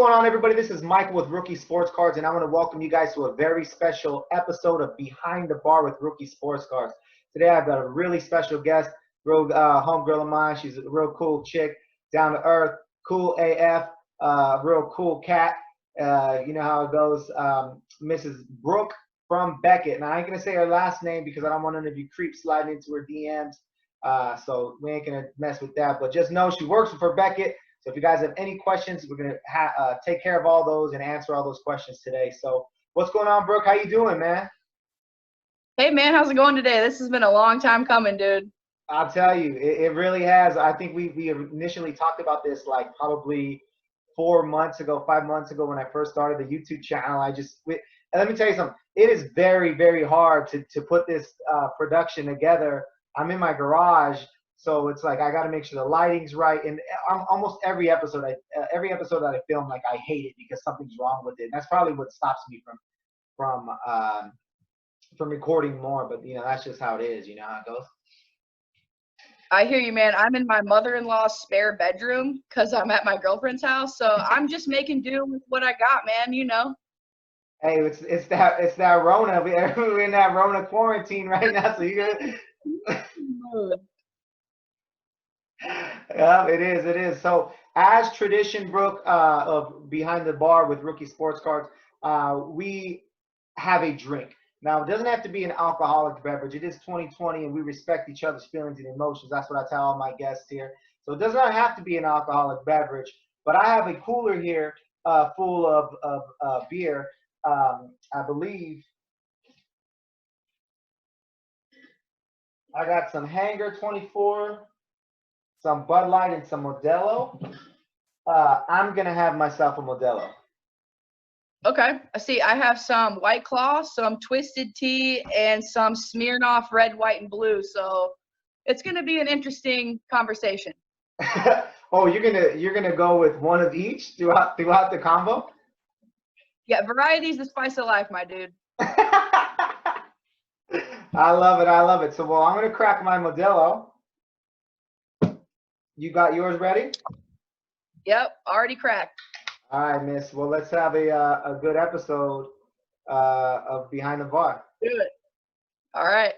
going on, everybody? This is Michael with Rookie Sports Cards, and I want to welcome you guys to a very special episode of Behind the Bar with Rookie Sports Cards. Today, I've got a really special guest, real homegirl of mine. She's a real cool chick, down to earth, cool AF, real cool cat. You know how it goes. Mrs. Brooke from Beckett. Now, I ain't going to say her last name because I don't want none of you creeps sliding into her DMs. So we ain't going to mess with that. But just know she works for Beckett. So if you guys have any questions, we're going to take care of all those and answer all those questions today. So what's going on, Brooke? How you doing, man? Hey, man, how's it going today? This has been a long time coming, dude. I'll tell you, it really has. I think we initially talked about this like probably 4 months ago, 5 months ago when I first started the YouTube channel. And let me tell you something. It is very, very hard to put this production together. I'm in my garage. So it's like I got to make sure the lighting's right, and almost every episode that I film, like I hate it because something's wrong with it. And that's probably what stops me from recording more. But you know, that's just how it is. You know how it goes. I hear you, man. I'm in my mother-in-law's spare bedroom because I'm at my girlfriend's house. So I'm just making do with what I got, man. You know. Hey, it's that Rona. We're in that Rona quarantine right now, so you good. Yeah, it is. So as tradition, Brooke, of Behind the Bar with Rookie Sports Cards, we have a drink. Now, it doesn't have to be an alcoholic beverage. It is 2020, and we respect each other's feelings and emotions. That's what I tell all my guests here. So it does not have to be an alcoholic beverage. But I have a cooler here full of beer. I believe I got some Hanger 24. Some Bud Light and some Modelo. I'm going to have myself a Modelo. Okay. I see. I have some White Claw, some Twisted Tea, and some Smirnoff Red, White, and Blue. So it's going to be an interesting conversation. Oh, you're gonna go with one of each throughout the combo? Yeah, variety's the spice of life, my dude. I love it. So, well, I'm going to crack my Modelo. You got yours ready? Yep, already cracked. All right, miss. Well, let's have a good episode of Behind the Bar. Do it. All right.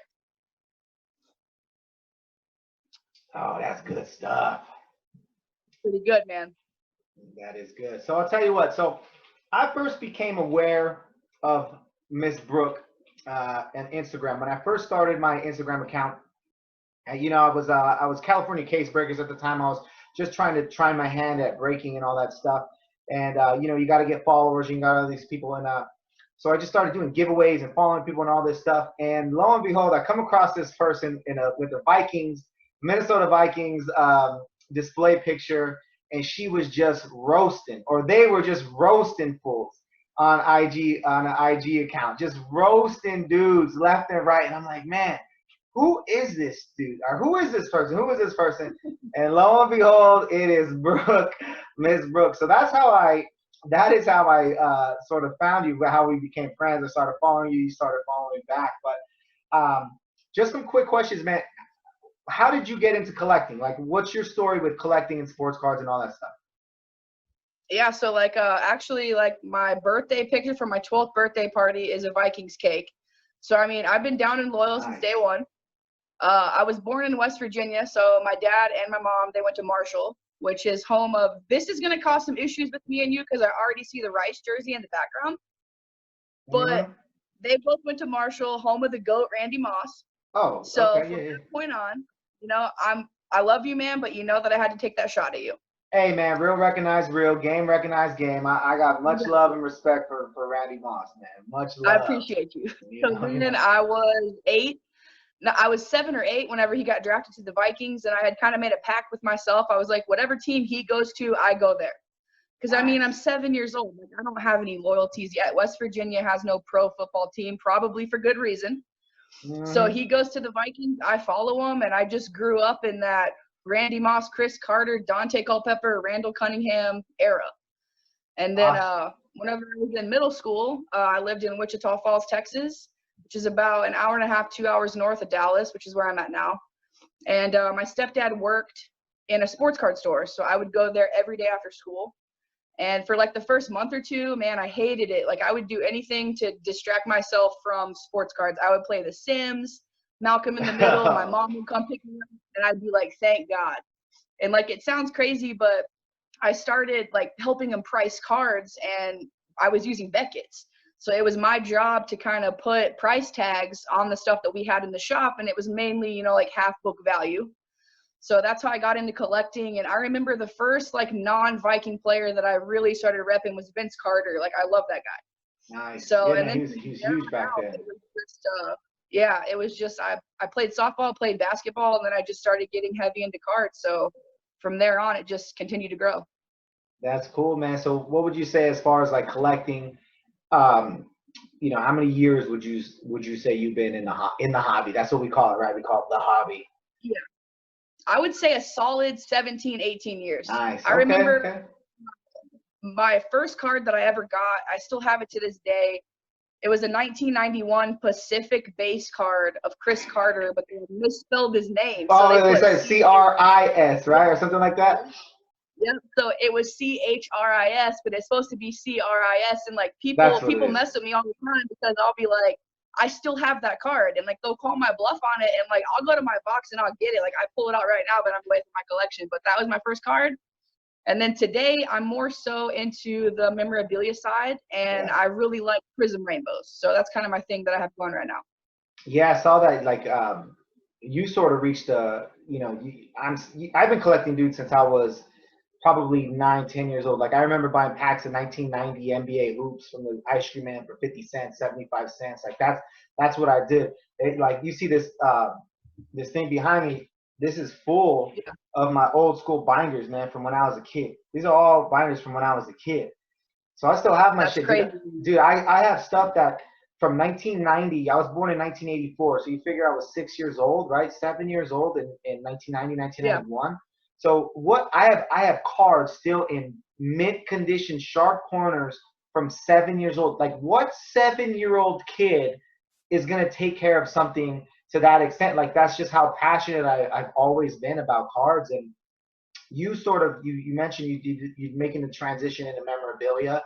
Oh, that's good stuff. Pretty good, man. That is good. So I'll tell you what. So I first became aware of Miss Brooke and Instagram when I first started my Instagram account. You know, I was California Case Breakers at the time. I was just trying my hand at breaking and all that stuff. And you know, you got to get followers. You got all these people, and so I just started doing giveaways and following people and all this stuff. And lo and behold, I come across this person with the Vikings, Minnesota Vikings display picture, and she was just roasting, or they were just roasting fools on an IG account, just roasting dudes left and right. And I'm like, man, who is this dude? Or who is this person? Who is this person? And lo and behold, it is Brooke, Miss Brooke. So that is how I sort of found you, how we became friends. I started following you, you started following me back. But just some quick questions, man. How did you get into collecting? Like, what's your story with collecting and sports cards and all that stuff? Yeah, so like actually like my birthday picture for my 12th birthday party is a Vikings cake. So I mean, I've been down and loyal since day one. I was born in West Virginia, so my dad and my mom, they went to Marshall, which is home of, this is going to cause some issues with me and you because I already see the Rice jersey in the background. But they both went to Marshall, home of the GOAT, Randy Moss. Oh, so okay, from that point on, you know, I love you, man, but you know that I had to take that shot at you. Hey, man, real recognized real, game recognized game. I got much love and respect for Randy Moss, man. Much love. I appreciate you. So then I was 8. No, I was 7 or 8 whenever he got drafted to the Vikings, and I had kind of made a pact with myself. I was like, whatever team he goes to, I go there. Because, I mean, I'm 7 years old. Like, I don't have any loyalties yet. West Virginia has no pro football team, probably for good reason. So he goes to the Vikings. I follow him, and I just grew up in that Randy Moss, Chris Carter, Dante Culpepper, Randall Cunningham era. And then whenever I was in middle school, I lived in Wichita Falls, Texas, which is about an hour and a half, 2 hours north of Dallas, which is where I'm at now. And my stepdad worked in a sports card store, so I would go there every day after school. And for like the first month or two, man, I hated it. Like I would do anything to distract myself from sports cards. I would play The Sims, Malcolm in the Middle. My mom would come pick me up and I'd be like, thank God. And like, it sounds crazy, but I started like helping them price cards and I was using Beckett's. So it was my job to kind of put price tags on the stuff that we had in the shop. And it was mainly, you know, like half book value. So that's how I got into collecting. And I remember the first like non-Viking player that I really started repping was Vince Carter. Like I love that guy. Nice. So Yeah, and man, then he was huge back then. it was just, yeah, it was just I played softball, played basketball, and then I just started getting heavy into cards. So from there on, it just continued to grow. That's cool, man. So what would you say as far as like collecting? You know, how many years would you say you've been in the hobby? That's what we call it, right? We call it the hobby. Yeah. I would say a solid 17, 18 years. Nice. I remember my first card that I ever got, I still have it to this day. It was a 1991 Pacific base card of Chris Carter, but they misspelled his name. Oh, So they said CRIS, right? Or something like that? Yep. So it was CHRIS, but it's supposed to be CRIS. And like people mess with me all the time because I'll be like, I still have that card, and like they'll call my bluff on it, and like I'll go to my box and I'll get it. Like I pull it out right now, but I'm away from my collection. But that was my first card. And then today I'm more so into the memorabilia side, and I really like prism rainbows. So that's kind of my thing that I have going right now. Yeah, I saw that. Like, you sort of reached you know, I've been collecting, dude, since I was probably 9, 10 years old. Like I remember buying packs of 1990 NBA hoops from the ice cream man for 50 cents, 75 cents. Like that's what I did. Like you see this this thing behind me. This is full of my old school binders, man, from when I was a kid. These are all binders from when I was a kid. So I still have my shit. Crazy. Dude, I have stuff that from 1990. I was born in 1984. So you figure I was 6 years old, right? 7 years old in 1990, 1991. Yeah. So what I have cards still in mint condition, sharp corners from 7 years old. Like what 7-year-old kid is gonna take care of something to that extent? Like that's just how passionate I've always been about cards. And you sort of you mentioned you're making the transition into memorabilia.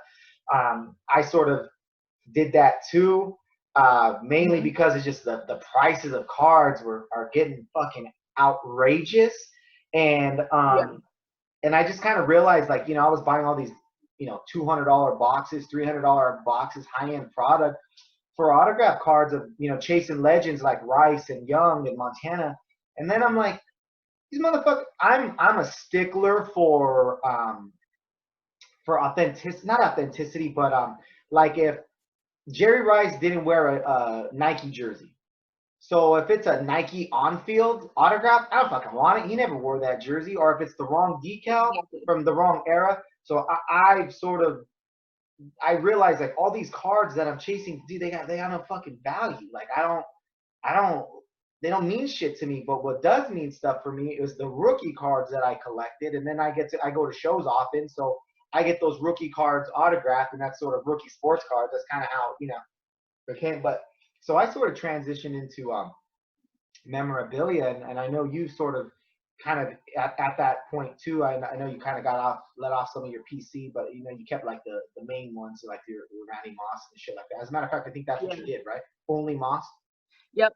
I sort of did that too, mainly because it's just the prices of cards are getting fucking outrageous. And and I just kind of realized, like, you know, I was buying all these, you know, $200 boxes, $300 boxes, high-end product for autograph cards of, you know, chasing legends like Rice and Young and Montana. And then I'm like, these motherfuckers, I'm a stickler for authenticity, not authenticity, but like if Jerry Rice didn't wear a Nike jersey. So if it's a Nike on-field autograph, I don't fucking want it. He never wore that jersey. Or if it's the wrong decal from the wrong era. So I realize like all these cards that I'm chasing, dude, they have no fucking value. Like they don't mean shit to me. But what does mean stuff for me is the rookie cards that I collected, and then I go to shows often, so I get those rookie cards autographed, and that's sort of rookie sports cards. That's kind of how, you know, it came. But so I sort of transitioned into memorabilia, and I know you sort of kind of at that point too. I know you kind of let off some of your PC, but you know you kept like the main ones, so like your Randy Moss and shit like that. As a matter of fact, I think that's what you did, right? Only Moss. Yep,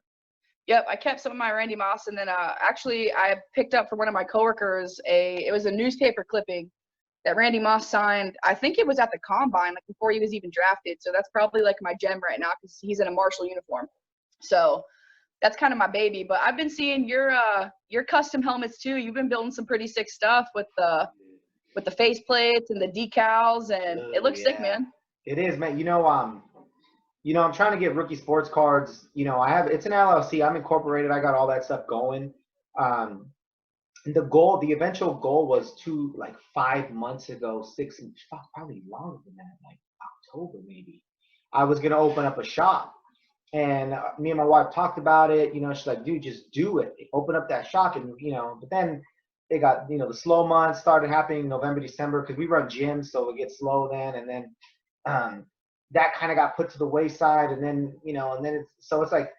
I kept some of my Randy Moss, and then actually I picked up for one of my coworkers it was a newspaper clipping that Randy Moss signed. I think it was at the combine, like before he was even drafted. So that's probably like my gem right now because he's in a Marshall uniform. So that's kind of my baby. But I've been seeing your custom helmets too. You've been building some pretty sick stuff with the face plates and the decals, and it looks sick, man. It is, man. You know, I'm trying to get rookie sports cards. You know, it's an LLC. I'm incorporated. I got all that stuff going. The eventual goal was like 5 months ago, probably longer than that, like October maybe. I was gonna open up a shop, and me and my wife talked about it. You know, she's like, "Dude, just do it. Open up that shop." And you know, but then it got, you know, the slow months started happening in November, December because we run gyms, so it gets slow then, and then that kind of got put to the wayside, and then, you know, and then it's like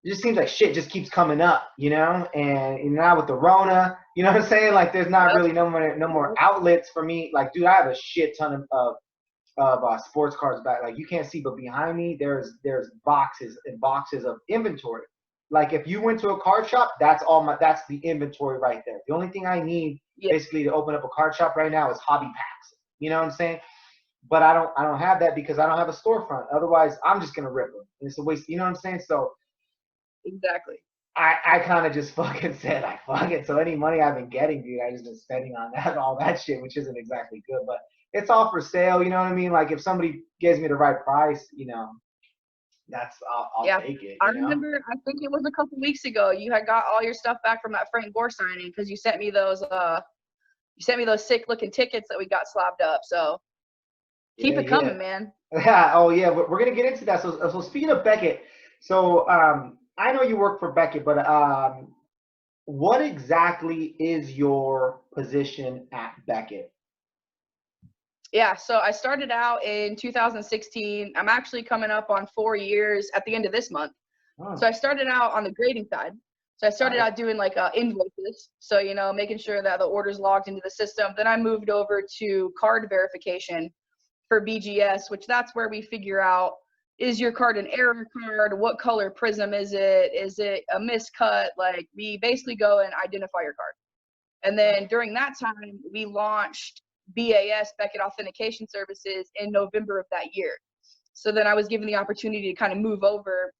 it just seems like shit just keeps coming up, you know. And now with the Rona, you know what I'm saying? Like, there's not really no more outlets for me. Like, dude, I have a shit ton of sports cars back. Like, you can't see, but behind me there's boxes and boxes of inventory. Like, if you went to a car shop, that's the inventory right there. The only thing I need basically to open up a car shop right now is hobby packs. You know what I'm saying? But I don't have that because I don't have a storefront. Otherwise, I'm just gonna rip them. And it's a waste. You know what I'm saying? So Exactly. I kind of just fucking said, I fuck it. So any money I've been getting, dude, I just been spending on that, all that shit, which isn't exactly good, but it's all for sale. You know what I mean? Like, if somebody gives me the right price, you know, I'll take it. I You know? remember, I think it was a couple weeks ago, you had got all your stuff back from that Frank Gore signing because you sent me those sick looking tickets that we got slapped up. So keep it coming, man. Yeah. Oh yeah. We're gonna get into that. So speaking of Beckett, so I know you work for Beckett, but what exactly is your position at Beckett? Yeah, so I started out in 2016. I'm actually coming up on 4 years at the end of this month. Oh. So I started out on the grading side. So I started out doing like invoices. So, you know, making sure that the order's logged into the system. Then I moved over to card verification for BGS, which that's where we figure out, is your card an error card? What color prism is it? Is it a miscut? Like, we basically go and identify your card. And then during that time, we launched BAS, Beckett Authentication Services, in November of that year. So then I was given the opportunity to kind of move over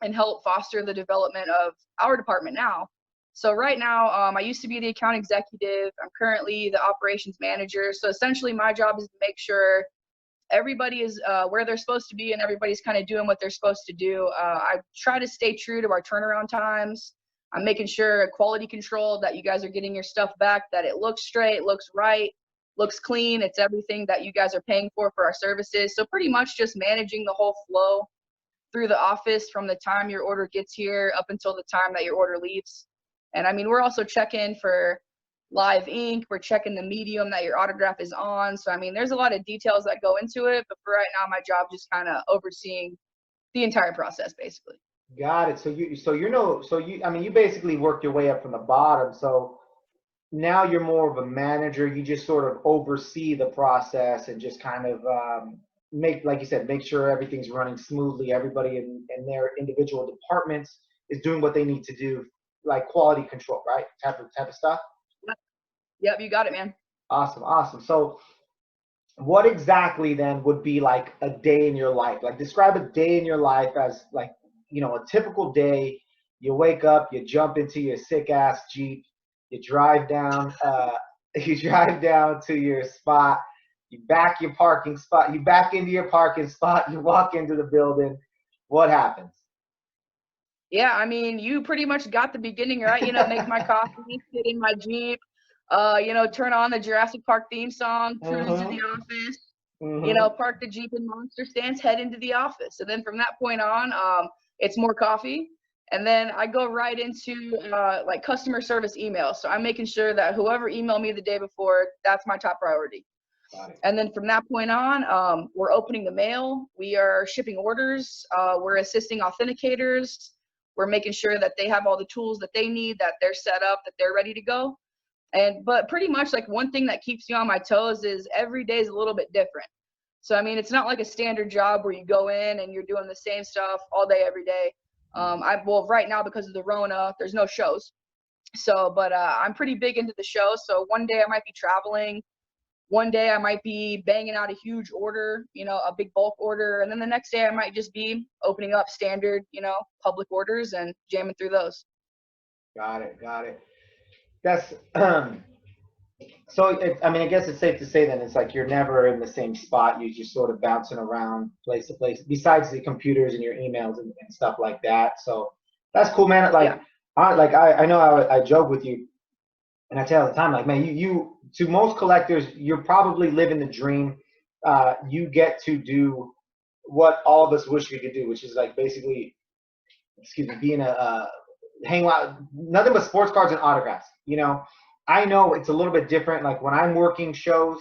and help foster the development of our department now. So right now, I used to be the account executive. I'm currently the operations manager. So essentially my job is to make sure everybody is where they're supposed to be and everybody's kind of doing what they're supposed to do. I try to stay true to our turnaround times. I'm making sure quality control, that you guys are getting your stuff back, that it looks straight, looks right, looks clean. It's everything that you guys are paying for our services. So pretty much just managing the whole flow through the office from the time your order gets here up until the time that your order leaves. And I mean, we're also checking for live ink. We're checking the medium that your autograph is on. So, I mean, there's a lot of details that go into it. But for right now, my job just kind of overseeing the entire process, basically. Got it. I mean, you basically worked your way up from the bottom. So now you're more of a manager. You just sort of oversee the process and just kind of like you said, make sure everything's running smoothly. Everybody in their individual departments is doing what they need to do, like quality control, right? Type of stuff. Yep, you got it, man. Awesome. So what exactly then would be like a day in your life? Like, describe a day in your life as, like, you know, a typical day. You wake up, you jump into your sick ass Jeep, you drive down to your spot, you back into your parking spot, you walk into the building. What happens? Yeah, I mean, you pretty much got the beginning right. You know, make my coffee, sit in my Jeep, you know, turn on the Jurassic Park theme song, cruise to the office, you know, park the Jeep in Monster Stance, head into the office. And then from that point on, it's more coffee. And then I go right into like customer service email. So I'm making sure that whoever emailed me the day before, that's my top priority. And then from that point on, we're opening the mail. We are shipping orders. We're assisting authenticators. We're making sure that they have all the tools that they need, that they're set up, that they're ready to go. But pretty much, like, one thing that keeps you on my toes is every day is a little bit different. So, I mean, it's not like a standard job where you go in and you're doing the same stuff all day, every day. Well, right now, because of the Rona, there's no shows. So, but I'm pretty big into the show. So one day I might be traveling. One day I might be banging out a huge order, you know, a big bulk order. And then the next day I might just be opening up standard, you know, public orders and jamming through those. Got it. That's so I mean, I guess it's safe to say then it's like you're never in the same spot. You're just sort of bouncing around place to place, besides the computers and your emails and stuff like that. So that's cool, man. Like, I know I joke with you, and I tell you all the time, like, man, you to most collectors, you're probably living the dream. You get to do what all of us wish we could do, which is like basically, being hang out, nothing but sports cards and autographs. You know, I know it's a little bit different. Like, when I'm working shows,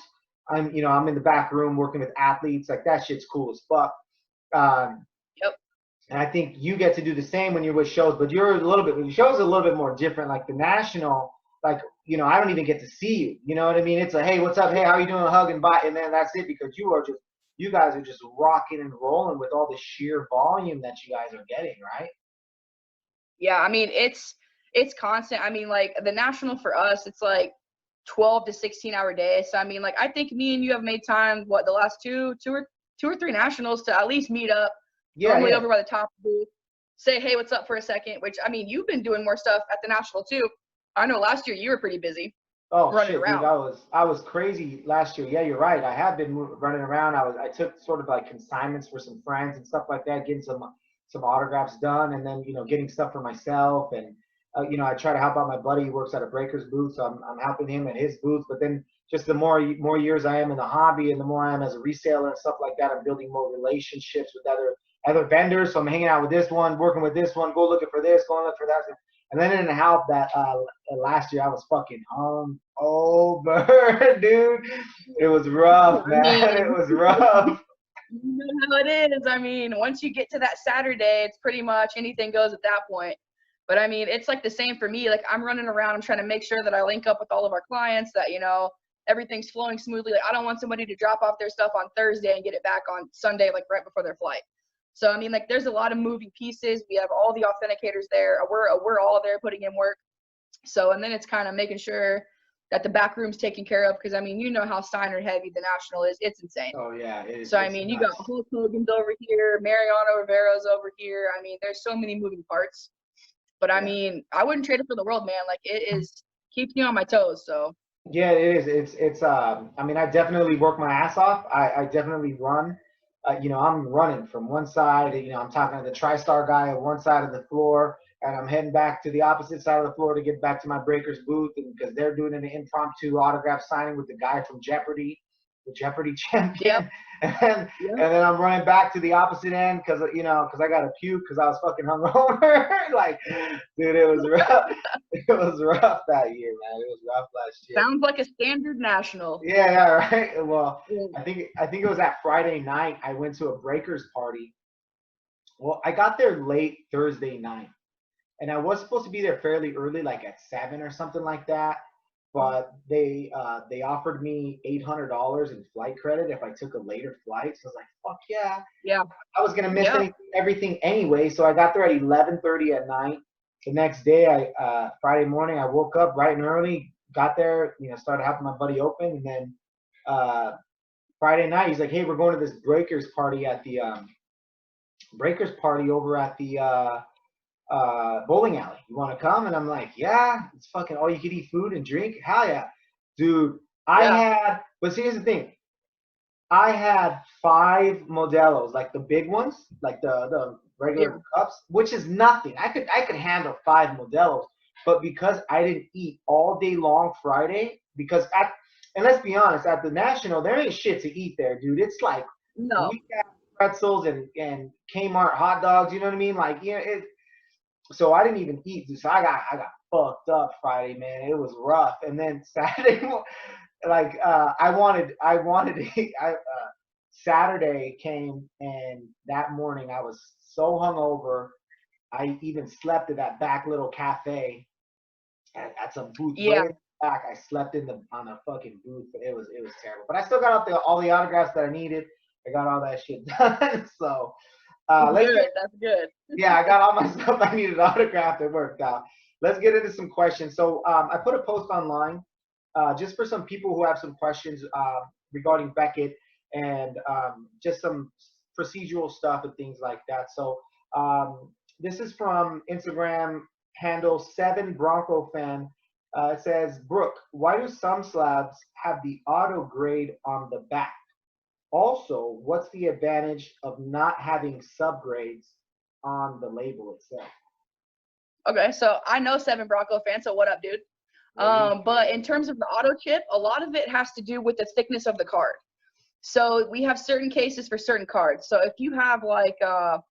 I'm in the back room working with athletes. Like, that shit's cool as fuck. And I think you get to do the same when you're with shows, but you're a little bit, the show's a little bit more different. Like the national, like, you know, I don't even get to see you. You know what I mean? It's a, hey, what's up? Hey, how you doing? A hug and bye. And then that's it, because you guys are just rocking and rolling with all the sheer volume that you guys are getting, right? Yeah, I mean, it's constant. I mean, like the national for us, it's like 12 to 16-hour days. So I mean, like I think me and you have made time, what, the last two or three nationals to at least meet up, Yeah, normally yeah. over by the top booth, say, hey, what's up for a second, which I mean, you've been doing more stuff at the national too. I know last year you were pretty busy Oh running shit, dude, around. I was crazy last year. Yeah, you're right. I have been running around. I took sort of like consignments for some friends and stuff like that, getting some autographs done, and then, you know, getting stuff for myself. And you know, I try to help out my buddy. He works at a breakers booth, so I'm helping him at his booth. But then just the more years I am in the hobby, and the more I am as a reseller and stuff like that, I'm building more relationships with other vendors. So I'm hanging out with this one, working with this one, go looking for this, going look for that. And then it didn't help that last year I was fucking hung over, dude. It was rough, I man. It mean, was rough. you know how it is. I mean, once you get to that Saturday, it's pretty much anything goes at that point. But I mean, it's like the same for me. Like I'm running around, I'm trying to make sure that I link up with all of our clients, that, you know, everything's flowing smoothly. Like I don't want somebody to drop off their stuff on Thursday and get it back on Sunday, like right before their flight. So I mean, like there's a lot of moving pieces. We have all the authenticators there. We're all there putting in work. So and then it's kind of making sure that the back room's taken care of, because I mean, you know how Steiner heavy the national is. It's insane. Oh yeah, So I it's mean, you got nuts. Hulk Hogan's over here, Mariano Rivera's over here. I mean, there's so many moving parts. But I Yeah. mean, I wouldn't trade it for the world, man. Like it is keeps me on my toes. So Yeah, it is. It's I mean, I definitely work my ass off. I definitely run. You know, I'm running from one side. You know, I'm talking to the TriStar guy at one side of the floor, and I'm heading back to the opposite side of the floor to get back to my Breakers booth, and because they're doing an impromptu autograph signing with the guy from Jeopardy, the Jeopardy yep, champion, and yep. and then I'm running back to the opposite end because, you know, because I got a puke because I was fucking hungover. Like, dude, it was rough. It was rough that year, man. It was rough last year. Sounds like a standard national. Yeah, yeah, right. Well, Yeah. I think it was that Friday night I went to a breakers party. Well, I got there late Thursday night, and I was supposed to be there fairly early, like at 7 or something like that. But they offered me $800 in flight credit if I took a later flight. So I was like, fuck yeah. Yeah. I was gonna miss Yeah. everything anyway. So I got there at 11:30 at night. The next day, Friday morning, I woke up bright and early, got there, you know, started helping my buddy open, and then uh, Friday night, he's like, "Hey, we're going to this breakers party over at the bowling alley. You want to come?" And I'm like, "Yeah, it's fucking all you can eat food and drink. Hell yeah, dude." Yeah. But see, here's the thing. I had 5 Modelo's, like the big ones, like the Yeah. regular cups, which is nothing. I could handle 5 Modelo's, but because I didn't eat all day long Friday, and let's be honest, at the National there ain't shit to eat there, dude. It's like No. weak ass pretzels and Kmart hot dogs. You know what I mean? Like, yeah, so I didn't even eat. So I got fucked up Friday, man. It was rough. And then Saturday, like I wanted to eat. Saturday came, and that morning I was so hungover. I even slept at that back little cafe at some booth way Yeah. in the back. I slept on a fucking booth. It was terrible. But I still got all the autographs that I needed. I got all that shit done. So let's get Good. That's good. yeah, I got all my stuff I needed autographed. It worked out. Let's get into some questions. So I put a post online just for some people who have some questions regarding Beckett and just some procedural stuff and things like that. So this is from Instagram handle 7BroncoFan. It says, Brooke, why do some slabs have the auto grade on the back? Also, what's the advantage of not having subgrades on the label itself? Okay, so I know 7 Bronco fan, so what up, dude? But in terms of the auto chip, a lot of it has to do with the thickness of the card. So we have certain cases for certain cards. So if you have like a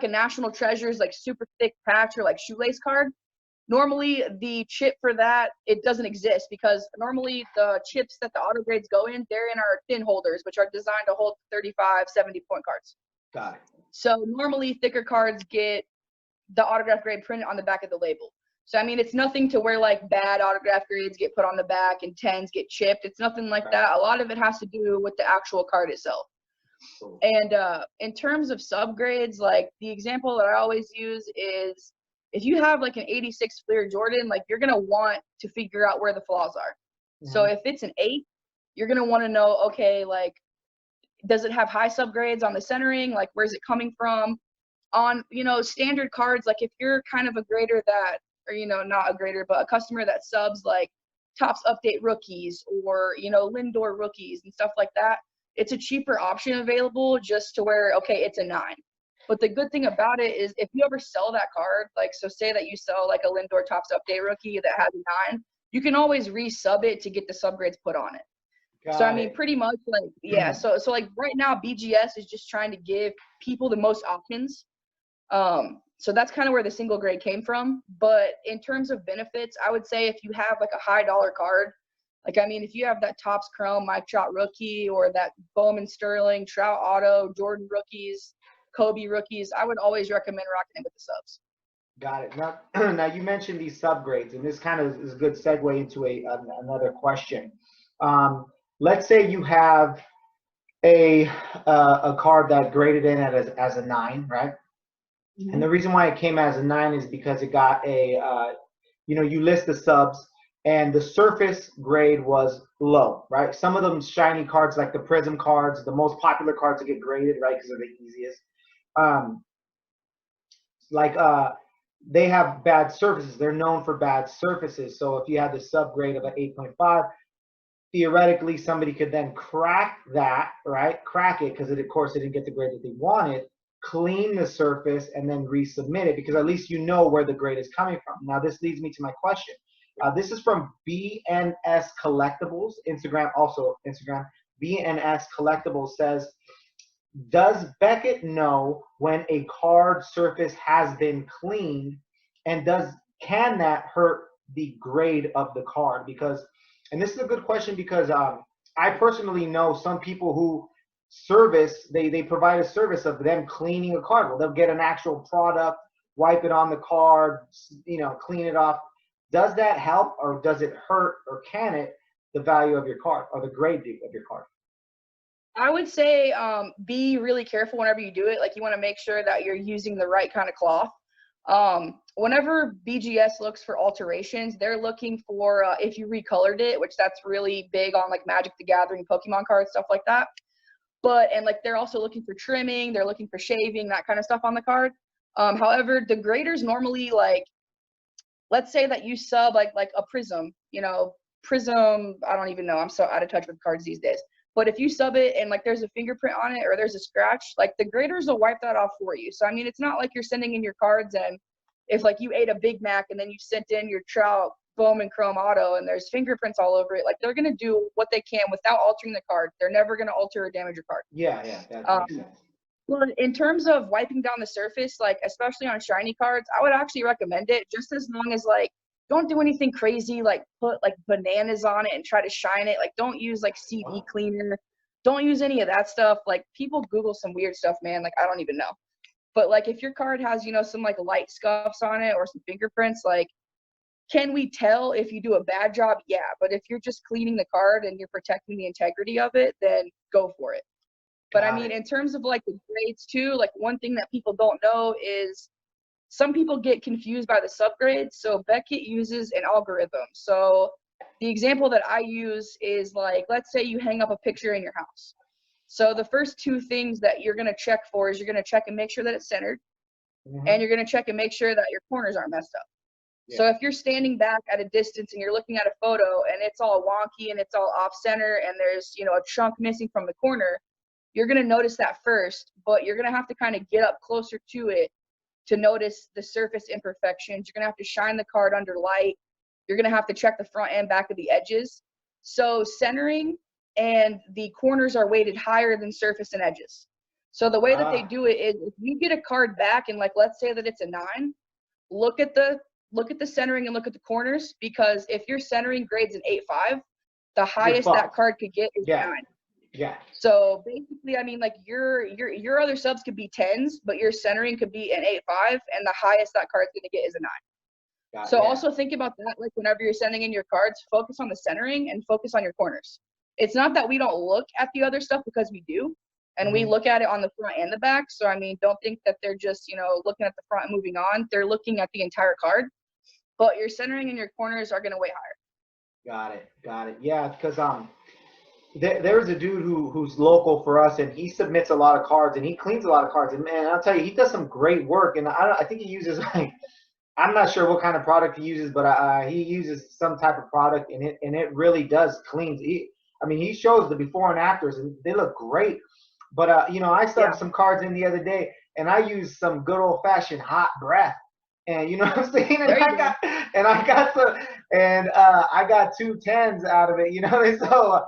National Treasures like super thick patch or like shoelace card, normally the chip for that, it doesn't exist, because normally the chips that the auto grades go in, they're in our thin holders, which are designed to hold 35, 70 point cards. Got it. So normally thicker cards get the autograph grade printed on the back of the label. So I mean, it's nothing to where like bad autograph grades get put on the back and 10s get chipped. It's nothing like that. A lot of it has to do with the actual card itself. Cool. And in terms of subgrades, like the example that I always use is if you have like an 86 Fleer Jordan, like you're gonna want to figure out where the flaws are. So if it's an 8, you're gonna want to know, okay, like does it have high subgrades on the centering? Like where's it coming from? On, you know, standard cards, like if you're kind of a grader that, or, you know, not a grader, but a customer that subs like Topps Update rookies or, you know, Lindor rookies and stuff like that, it's a cheaper option available just to where, okay, it's a 9. But the good thing about it is if you ever sell that card, like, so say that you sell like a Lindor Topps Update rookie that has a 9, you can always resub it to get the subgrades put on it. So I mean, pretty much like, yeah. So like right now, BGS is just trying to give people the most options. So that's kind of where the single grade came from. But in terms of benefits, I would say if you have like a high dollar card, like, I mean, if you have that Topps Chrome Mike Trout rookie or that Bowman Sterling, Trout Auto, Jordan rookies, Kobe rookies, I would always recommend rocking it with the subs. Got it. Now you mentioned these subgrades, and this kind of is a good segue into another question. Let's say you have a card that graded in as a 9, right? And the reason why it came as a 9 is because it got a, you know, you list the subs, and the surface grade was low, right? Some of them shiny cards, like the Prism cards, the most popular cards that get graded, right, because they're the easiest. They have bad surfaces. They're known for bad surfaces. So if you had the subgrade of an 8.5, theoretically somebody could then crack that, right? Crack it, because of course they didn't get the grade that they wanted, clean the surface, and then resubmit it, because at least you know where the grade is coming from. Now this leads me to my question. This is from BNS Collectibles, Instagram, also Instagram. BNS Collectibles says, does Beckett know when a card surface has been cleaned, and can that hurt the grade of the card? Because, and this is a good question, because I personally know some people who service, they provide a service of them cleaning a card. Well, they'll get an actual product, wipe it on the card, you know, clean it off. Does that help, or does it hurt, or can it, the value of your card or the grade of your card? I would say be really careful whenever you do it. Like, you want to make sure that you're using the right kind of cloth. Whenever BGS looks for alterations, they're looking for if you recolored it, which that's really big on like Magic the Gathering, Pokemon cards, stuff like that. And like they're also looking for trimming, they're looking for shaving, that kind of stuff on the card. However, the graders normally, like, let's say that you sub like a Prism, you know, Prism, I don't even know, I'm so out of touch with cards these days. But if you sub it and like there's a fingerprint on it or there's a scratch, like the graders will wipe that off for you. So I mean, it's not like you're sending in your cards, and if like you ate a Big Mac and then you sent in your Trout Bowman Chrome Auto and there's fingerprints all over it, like they're gonna do what they can without altering the card. They're never gonna alter or damage your card. Yeah, that makes sense. Well, in terms of wiping down the surface, like especially on shiny cards, I would actually recommend it, just as long as like don't do anything crazy, like put like bananas on it and try to shine it. Like don't use like CD cleaner. Don't use any of that stuff. Like people Google some weird stuff, man. Like I don't even know. But like if your card has, you know, some like light scuffs on it or some fingerprints, like can we tell if you do a bad job? Yeah. But if you're just cleaning the card and you're protecting the integrity of it, then go for it. But I mean, in terms of like the grades too, like one thing that people don't know is some people get confused by the subgrades. So Beckett uses an algorithm. So the example that I use is like, let's say you hang up a picture in your house. So the first 2 things that you're going to check for is you're going to check and make sure that it's centered, and you're going to check and make sure that your corners aren't messed up. Yeah. So if you're standing back at a distance and you're looking at a photo and it's all wonky and it's all off center and there's, you know, a chunk missing from the corner, you're going to notice that first, but you're going to have to kind of get up closer to it to notice the surface imperfections. You're going to have to shine the card under light. You're going to have to check the front and back of the edges. So centering and the corners are weighted higher than surface and edges. So the way that they do it is if you get a card back and like, let's say that it's a 9, look at the centering and look at the corners, because if your centering grades an 8.5, the highest that card could get is 9. Yeah. So basically, I mean, like your other subs could be 10s, but your centering could be an 8-5, and the highest that card's gonna get is a 9. So Yeah. also think about that, like whenever you're sending in your cards, focus on the centering and focus on your corners. It's not that we don't look at the other stuff, because we do, and we look at it on the front and the back. So I mean, don't think that they're just, you know, looking at the front and moving on. They're looking at the entire card, but your centering and your corners are gonna weigh higher. Got it. Yeah, because there's a dude who's local for us, and he submits a lot of cards, and he cleans a lot of cards, and man, I'll tell you, he does some great work. And I think he uses, like, I'm not sure what kind of product he uses, but he uses some type of product, and it really does clean. I mean, he shows the before and afters, and they look great. But you know, I subbed some cards in the other day, and I used some good old fashioned hot breath, and you know what I'm saying. I got 2 10s out of it. You know, so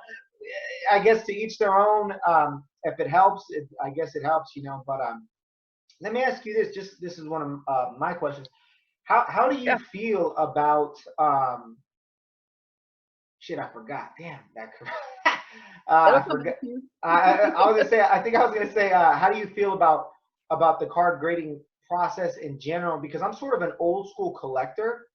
I guess to each their own. If it helps, I guess it helps. You know, but let me ask you this. This is one of my questions. How do you feel about shit? I forgot. Damn that. I forgot. I was gonna say. I think I was gonna say. How do you feel about the card grading process in general? Because I'm sort of an old school collector,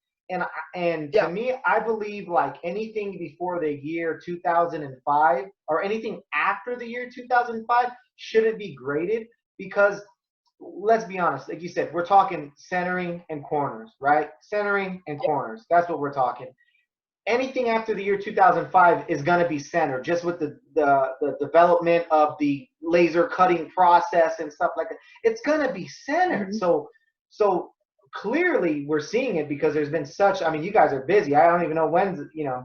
and to me, I believe like anything before the year 2005 or anything after the year 2005 shouldn't be graded, because let's be honest, like you said, we're talking centering and corners, right? Centering and corners. That's what we're talking. Anything after the year 2005 is going to be centered, just with the development of the laser cutting process and stuff like that. It's going to be centered. So clearly we're seeing it, because there's been such, I mean, you guys are busy. I don't even know when, you know,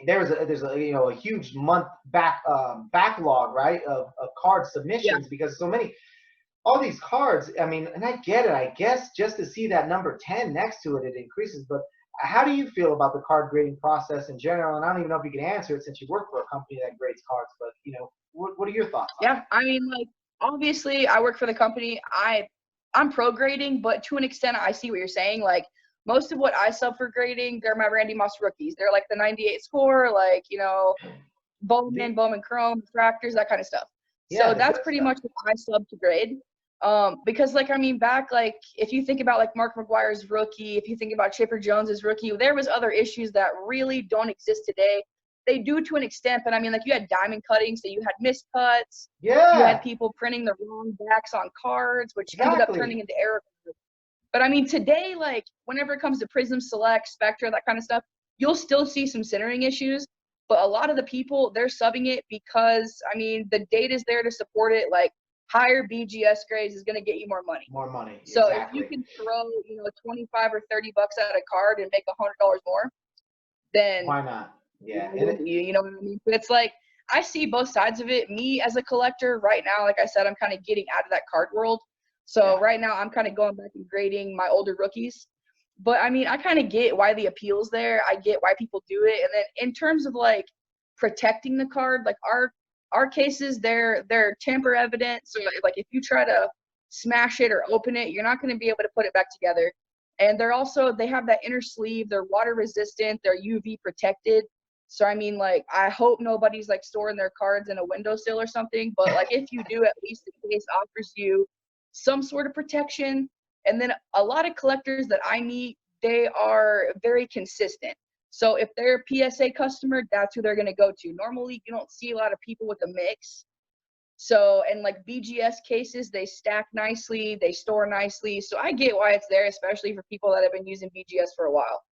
there's a you know, a huge month backlog, right, of card submissions, because so many, all these cards. I mean, and I get it. I guess just to see that number 10 next to it, it increases. But how do you feel about the card grading process in general? And I don't even know if you can answer it since you work for a company that grades cards. But you know, what are your thoughts on it? I mean, like, obviously, I work for the company. I'm pro grading, but to an extent, I see what you're saying. Like, most of what I sub for grading, they're my Randy Moss rookies. They're like the 98 score, like, you know, Bowman Chrome, Fractors, that kind of stuff. So that's pretty much what I sub to grade. Because, like, I mean, back, like, if you think about, like, Mark McGuire's rookie, if you think about Chipper Jones's rookie, there was other issues that really don't exist today. They do to an extent, but I mean, like, you had diamond cutting, so you had missed cuts. You had people printing the wrong backs on cards, which ended up turning into error. But I mean, today, like, whenever it comes to Prism Select, Spectra, that kind of stuff, you'll still see some centering issues. But a lot of the people, they're subbing it because, I mean, the data's there to support it. Like, higher BGS grades is going to get you more money. More money. So if you can throw, you know, 25 or 30 bucks at a card and make $100 more, then why not? Yeah. You know what I mean? But it's like, I see both sides of it. Me as a collector right now, like I said, I'm kind of getting out of that card world. So right now I'm kind of going back and grading my older rookies. But I mean, I kind of get why the appeal's there. I get why people do it. And then in terms of like protecting the card, like our cases, they're tamper evident. So like if you try to smash it or open it, you're not going to be able to put it back together. And they have that inner sleeve. They're water resistant. They're UV protected. So I mean, like, I hope nobody's like storing their cards in a windowsill or something. But like if you do, at least the case offers you some sort of protection. And then a lot of collectors that I meet, they are very consistent. So if they're a PSA customer, that's who they're going to go to. Normally, you don't see a lot of people with a mix. So, and like BGS cases, they stack nicely, they store nicely. So I get why it's there, especially for people that have been using BGS for a while.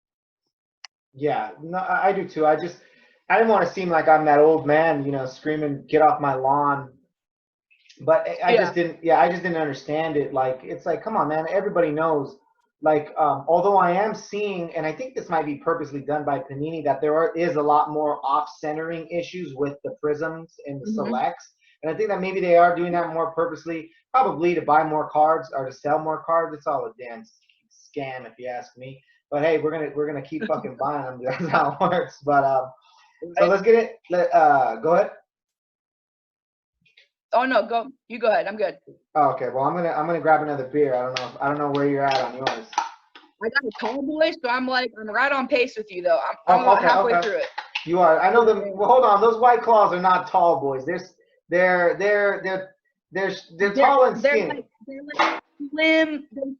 Yeah, no, I do too. I didn't want to seem like I'm that old man, you know, screaming, "Get off my lawn." But I just didn't understand it. Like, it's like, come on, man. Everybody knows. Like, although I am seeing, and I think this might be purposely done by Panini, that is a lot more off-centering issues with the prisms and the selects. And I think that maybe they are doing that more purposely, probably to buy more cards or to sell more cards. It's all a damn scam, if you ask me. But hey, we're gonna keep fucking buying them. That's how it works. But so let's get it. Go ahead. Oh no, you go ahead. I'm good. Oh, okay. Well, I'm gonna grab another beer. I don't know where you're at on yours. I got a tall boy, so I'm right on pace with you though. I'm about halfway through it. You are. I know them. Well, hold on. Those White Claws are not tall boys. They're tall and skinny. They're like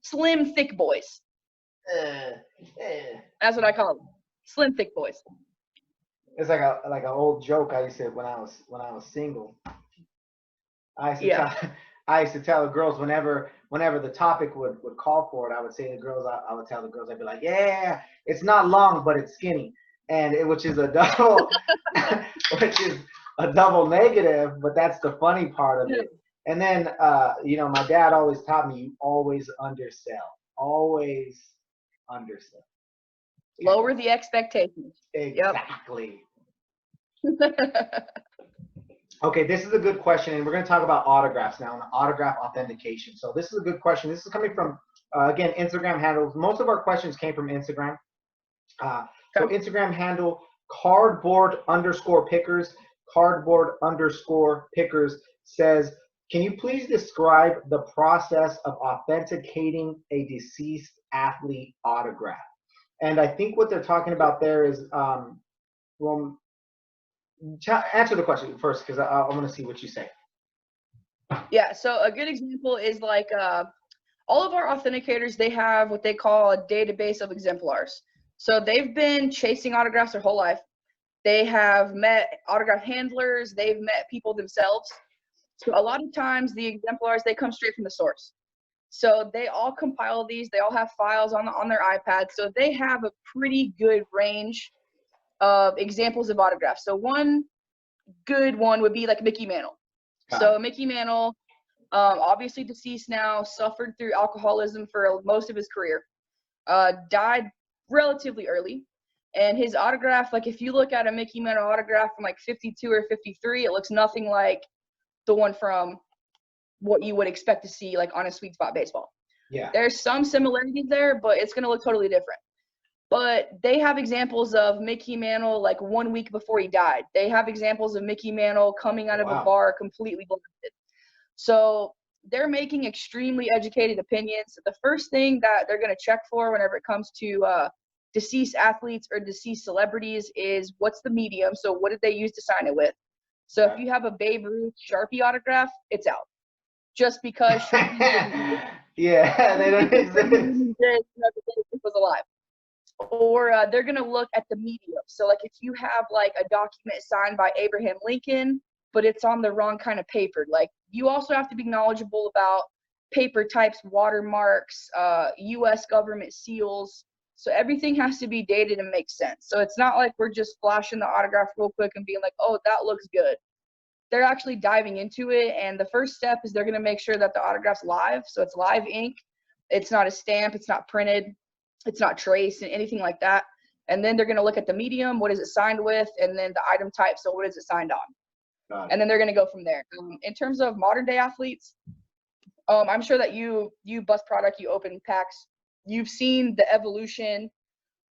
slim, thick boys. That's what I call them. Slim, thick boys. It's like an old joke I used to when I was single. I used to tell the girls whenever the topic would call for it, I would say to the girls, I would tell the girls, I'd be like, yeah, it's not long, but it's skinny, which is a double, which is a double negative, but that's the funny part of it. And then, my dad always taught me, you always undersell. Always undersell. Lower the expectations. Exactly. Yep. Okay, this is a good question, and we're going to talk about autographs now and autograph authentication. So this is a good question. This is coming from, again, Instagram handles. Most of our questions came from Instagram. So Instagram handle, cardboard_pickers says, can you please describe the process of authenticating a deceased athlete autograph? And I think what they're talking about there is, answer the question first, because I want to see what you say. Yeah, so a good example is like all of our authenticators, they have what they call a database of exemplars. So they've been chasing autographs their whole life. They have met autograph handlers. They've met people themselves. So a lot of times the exemplars, they come straight from the source. So they all compile these. They all have files on their iPad. So they have a pretty good range of examples of autographs. So one good one would be like Mickey Mantle. So Mickey Mantle, obviously deceased now, suffered through alcoholism for most of his career, died relatively early. And his autograph, like if you look at a Mickey Mantle autograph from like 52 or 53, it looks nothing like the one from what you would expect to see like on a Sweet Spot Baseball. Yeah. There's some similarities there, but it's going to look totally different. But they have examples of Mickey Mantle like 1 week before he died. They have examples of Mickey Mantle coming out of a bar completely blinded. So they're making extremely educated opinions. The first thing that they're going to check for whenever it comes to deceased athletes or deceased celebrities is what's the medium. So what did they use to sign it with? So if you have a Babe Ruth Sharpie autograph, it's out. Just because Sharpie they don't exist. Was alive. Or they're going to look at the medium. So like if you have like a document signed by Abraham Lincoln, but it's on the wrong kind of paper, like you also have to be knowledgeable about paper types, watermarks, U.S. government seals. So everything has to be dated and make sense. So it's not like we're just flashing the autograph real quick and being like, oh, that looks good. They're actually diving into it. And the first step is they're going to make sure that the autograph's live. So it's live ink. It's not a stamp. It's not printed. It's not traced and anything like that. And then they're going to look at the medium. What is it signed with? And then the item type. So what is it signed on? And then they're going to go from there. In terms of modern day athletes, I'm sure that you bust product, you open packs. You've seen the evolution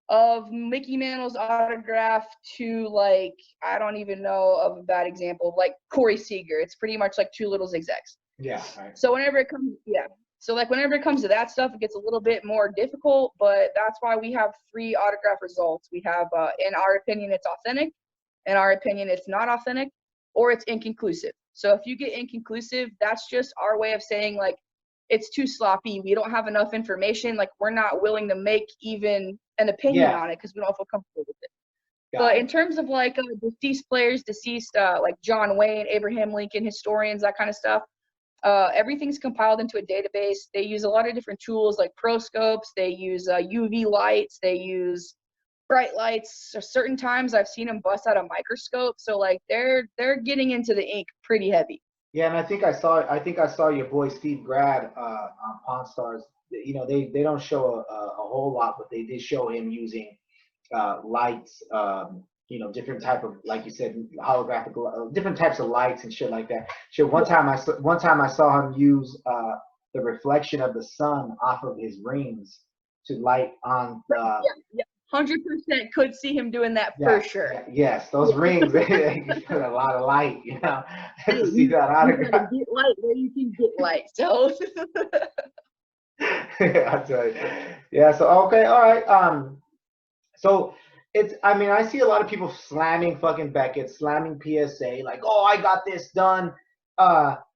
of Mickey Mantle's autograph to like, I don't even know of a bad example, like Corey Seager. It's pretty much like two little zigzags. Yeah. Right. So whenever it comes, So like whenever it comes to that stuff, it gets a little bit more difficult, but that's why we have 3 autograph results. We have, in our opinion, it's authentic. In our opinion, it's not authentic, or it's inconclusive. So if you get inconclusive, that's just our way of saying like, it's too sloppy. We don't have enough information. Like we're not willing to make even an opinion on it because we don't feel comfortable with it. But in terms of like deceased players, like John Wayne, Abraham Lincoln, historians, that kind of stuff, everything's compiled into a database. They use a lot of different tools like proscopes. They use UV lights. They use bright lights. So certain times I've seen them bust out a microscope. So like they're getting into the ink pretty heavy. Yeah, and I think I saw your boy Steve Grad on Pawn Stars. You know, they don't show a whole lot, but they did show him using lights, you know, different type of, like you said, holographic, different types of lights and shit like that. Shit, one time I saw him use the reflection of the sun off of his rings to light on. 100% could see him doing that for sure. Yes, those rings, they put a lot of light, you know. To see that autograph. You get light where you can get light. So. I tell you. Yeah. So okay. All right. So I mean, I see a lot of people slamming fucking Beckett, slamming PSA, like, oh, I got this done.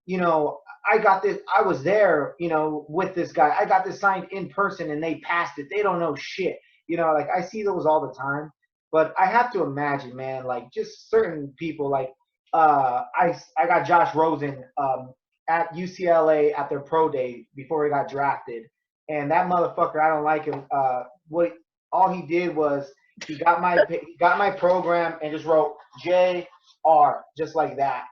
You know, I got this. I was there, you know, with this guy. I got this signed in person and they passed it. They don't know shit. You know, like I see those all the time. But I have to imagine, man, like just certain people, like I got Josh Rosen at UCLA at their pro day before he got drafted, and that motherfucker, I don't like him. What all he did was he got my program and just wrote JR just like that.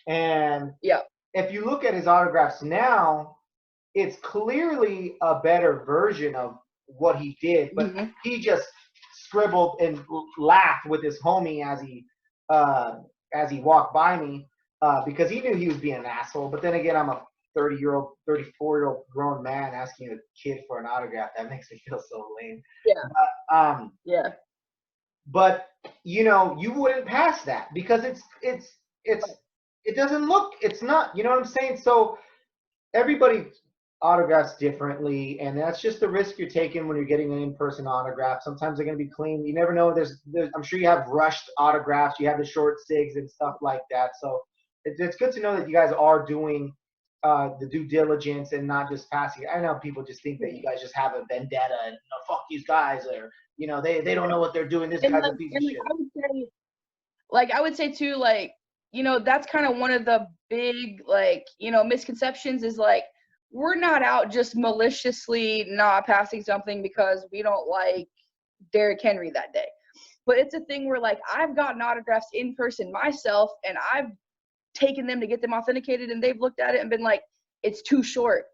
And Yeah. if you look at his autographs now, it's clearly a better version of what he did, but he just scribbled and laughed with his homie as he walked by me because he knew he was being an asshole. But then again, I'm a 30-year-old, 34-year-old grown man asking a kid for an autograph. That makes me feel so lame. Yeah. Yeah. But you know, you wouldn't pass that because it doesn't look. It's not. You know what I'm saying? So everybody autographs differently, and that's just the risk you're taking when you're getting an in-person autograph. Sometimes they're going to be clean. You never know. There's I'm sure you have rushed autographs. You have the short sigs and stuff like that. So it's good to know that you guys are doing the due diligence and not just passing. I know people just think that you guys just have a vendetta and fuck these guys, or you know they don't know what they're doing. This guy's a piece of shit. I would say too, like, you know, that's kind of one of the big, like, you know, misconceptions is like, we're not out just maliciously not passing something because we don't like Derrick Henry that day. But it's a thing where, like, I've gotten autographs in person myself, and I've taken them to get them authenticated, and they've looked at it and been like, it's too short.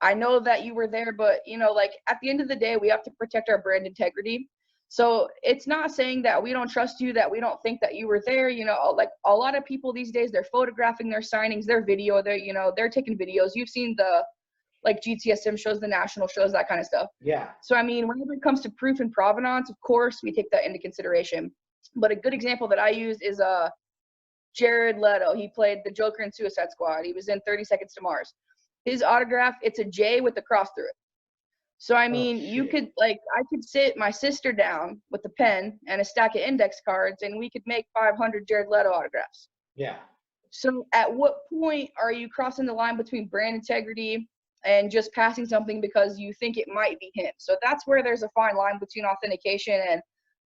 I know that you were there, but, you know, like, at the end of the day, we have to protect our brand integrity. So it's not saying that we don't trust you, that we don't think that you were there. You know, like a lot of people these days, they're photographing their signings, their video, you know, they're taking videos. You've seen the, like, GTSM shows, the national shows, that kind of stuff. Yeah. So, I mean, whenever it comes to proof and provenance, of course, we take that into consideration. But a good example that I use is Jared Leto. He played the Joker in Suicide Squad. He was in 30 Seconds to Mars. His autograph, it's a J with the cross through it. So, I mean, you could, like, I could sit my sister down with a pen and a stack of index cards, and we could make 500 Jared Leto autographs. Yeah. So at what point are you crossing the line between brand integrity and just passing something because you think it might be him? So that's where there's a fine line between authentication, and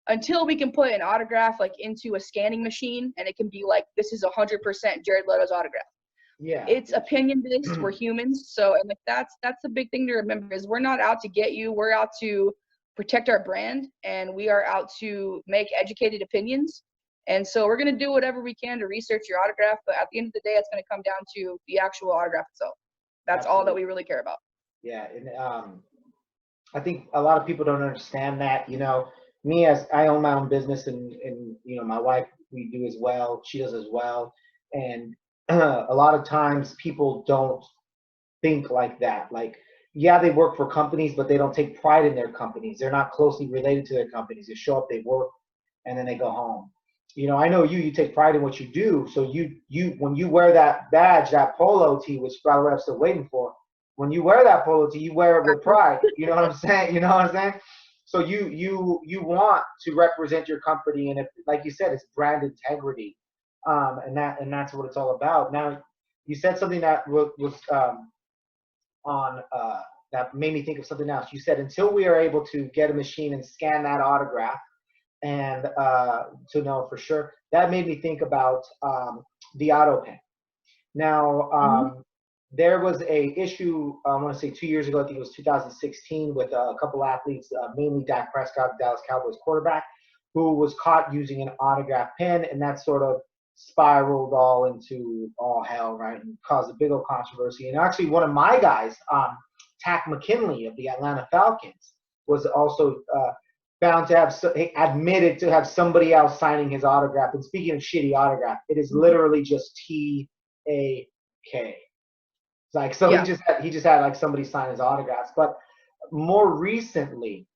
until we can put an autograph, like, into a scanning machine and it can be like, this is 100% Jared Leto's autograph. Yeah. It's opinion based. We're humans. So, and like, that's the big thing to remember is we're not out to get you. We're out to protect our brand, and we are out to make educated opinions. And so we're going to do whatever we can to research your autograph. But at the end of the day, it's going to come down to the actual autograph itself. That's all that we really care about. Yeah. And I think a lot of people don't understand that. You know, me, as I own my own business, and you know, my wife, we do as well. She does as well. And a lot of times people don't think like that. Like, yeah, they work for companies, but they don't take pride in their companies. They're not closely related to their companies. They show up, they work, and then they go home. You know, I know you take pride in what you do. So you when you wear that badge, that polo tee, which by the way I'm still waiting for, when you wear that polo tee, you wear it with pride. You know what I'm saying? You know what I'm saying? So you want to represent your company, and if, like you said, it's brand integrity. And that's what it's all about. Now, you said something that was on that made me think of something else. You said until we are able to get a machine and scan that autograph and to know for sure, that made me think about the auto pen. Now, there was a issue, I want to say 2 years ago, I think it was 2016, with a couple athletes, mainly Dak Prescott, Dallas Cowboys quarterback, who was caught using an autograph pen, and that sort of spiraled all into all hell, right, and caused a big old controversy. And actually, one of my guys, Tack McKinley of the Atlanta Falcons, was also found to have admitted to have somebody else signing his autograph. And speaking of shitty autograph, it is literally just TAK. It's like, so he just had like somebody sign his autographs. But more recently,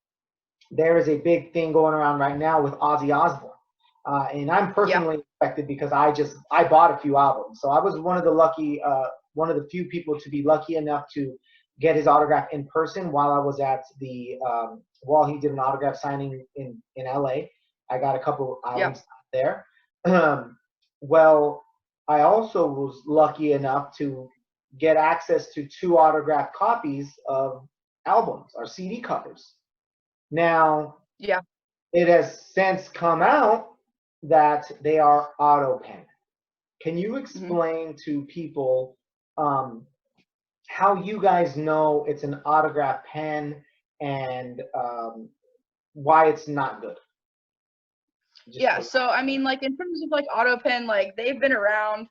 there is a big thing going around right now with Ozzy Osbourne. And I'm personally affected because I bought a few albums. So I was one of the few people to be lucky enough to get his autograph in person while I was at while he did an autograph signing in LA. I got a couple Yeah. items there. Well, I also was lucky enough to get access to 2 autographed copies of albums or CD covers. Now, Yeah. it has since come out that they are auto pen. Can you Hmm. explain to people um, how you guys know it's an autograph pen and why it's not good? Just Yeah. So I mean, like in terms of like auto pen, like they've been around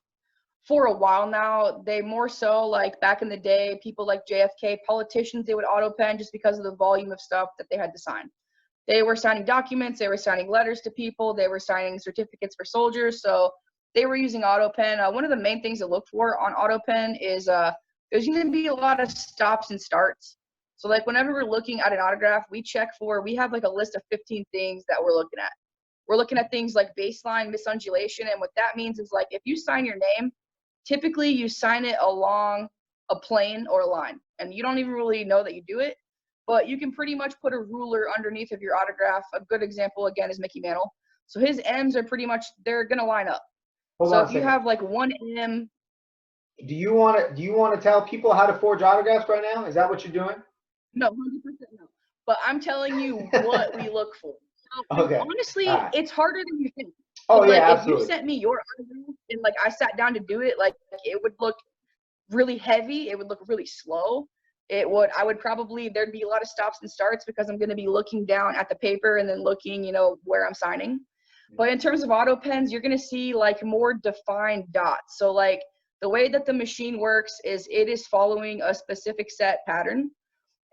for a while now. They more so like back in the day, people like JFK, politicians, they would auto pen just because of the volume of stuff that they had to sign. They were signing documents, they were signing letters to people, they were signing certificates for soldiers. So they were using auto pen. One of the main things to look for on auto pen is there's going to be a lot of stops and starts. So like whenever we're looking at an autograph, we have like a list of 15 things that we're looking at. We're looking at things like baseline, misundulation, and what that means is like if you sign your name, typically you sign it along a plane or a line, and you don't even really know that you do it, but you can pretty much put a ruler underneath of your autograph. A good example again is Mickey Mantle. So his M's are pretty much, they're gonna line up. hold So on a if you second. have like one M, Do you want to tell people how to forge autographs right now? Is that what you're doing? no, 100% no. But I'm telling you what we look for. So, I mean, Okay. All honestly, right. it's harder than you think. Oh Because like yeah, if you absolutely. sent me your autograph and like I sat down to do it, like it would look really heavy. It would look really slow. I would probably, there'd be a lot of stops and starts because I'm going to be looking down at the paper and then looking, where I'm signing. But in terms of auto pens, you're going to see like more defined dots. So like the way that the machine works is it is following a specific set pattern,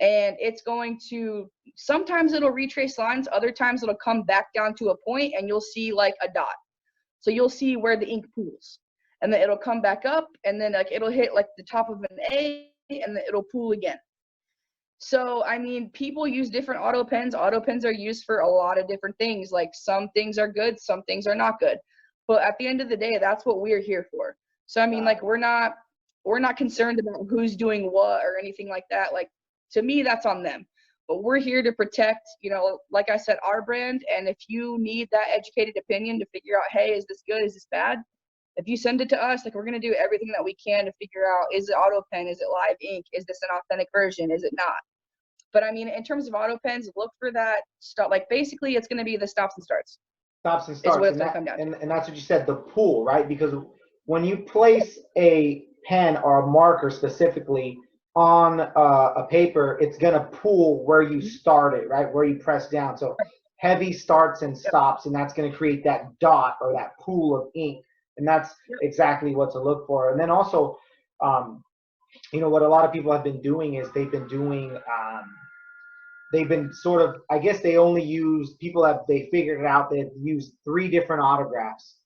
and it's going to, sometimes it'll retrace lines, other times it'll come back down to a point and you'll see like a dot. So you'll see where the ink pools, and then it'll come back up, and then like it'll hit like the top of an A, and then it'll pool again. So I mean, people use different auto pens. Auto pens are used for a lot of different things. Like some things are good, some things are not good. But at the end of the day, that's what we're here for. So I mean, like we're not concerned about who's doing what or anything like that. Like to me, that's on them. But we're here to protect, like I said, our brand. And if you need that educated opinion to figure out, hey, is this good? Is this bad? If you send it to us, like we're gonna do everything that we can to figure out, is it auto pen? Is it live ink? Is this an authentic version? Is it not? But I mean, in terms of auto pens, look for that stuff. Like basically, it's gonna be the stops and starts. Stops and Is what starts, it's gonna come down to. and that's what you said, the pool, right? Because when you place a pen or a marker specifically on a paper, it's gonna pool where you started, right? Where you press down. So heavy starts and Yep. stops, and that's gonna create that dot or that pool of ink, and that's Yep. exactly what to look for. And then also, what a lot of people have been doing is they've been sort of, I guess they only use, they figured it out, they've used 3 different autographs.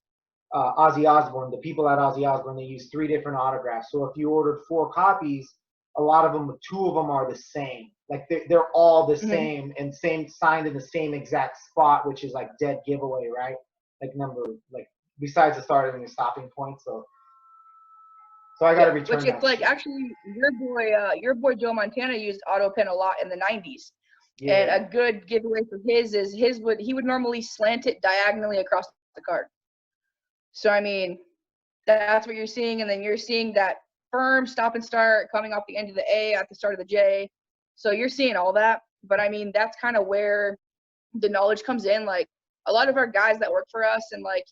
Ozzy Osbourne, the people at Ozzy Osbourne, they use 3 different autographs. So if you ordered 4 copies, a lot of them, 2 of them are the same. Like they're all the Mm-hmm. same and signed in the same exact spot, which is like dead giveaway, right? Like besides the starting and the stopping point. So I got to return Which it's that like shit. actually your boy Joe Montana used auto pen a lot in the 90s. And Yeah. a good giveaway for his is he would normally slant it diagonally across the card. So I mean, that's what you're seeing, and then you're seeing that firm stop and start coming off the end of the A at the start of the J. So you're seeing all that. But I mean, that's kind of where the knowledge comes in. Like a lot of our guys that work for us, and like,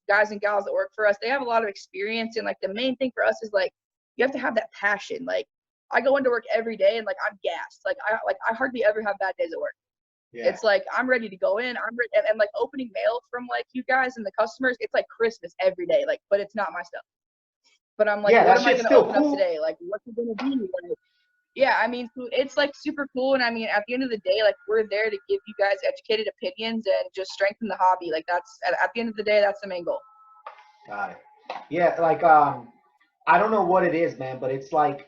guys and gals that work for us, they have a lot of experience. And like the main thing for us is like you have to have that passion. Like I go into work every day and like I'm gassed. Like I hardly ever have bad days at work. Yeah. It's like I'm ready to go in. I'm ready, and like opening mail from like you guys and the customers. It's like Christmas every day. Like, but it's not my stuff. But I'm like, Yeah, what that am I shit's gonna still open up cool. today? Like, what's it gonna be? Like, yeah, I mean, so it's like super cool. And I mean, at the end of the day, like we're there to give you guys educated opinions and just strengthen the hobby. Like that's at the end of the day, that's the main goal. Got it. Yeah, like I don't know what it is, man, but it's like,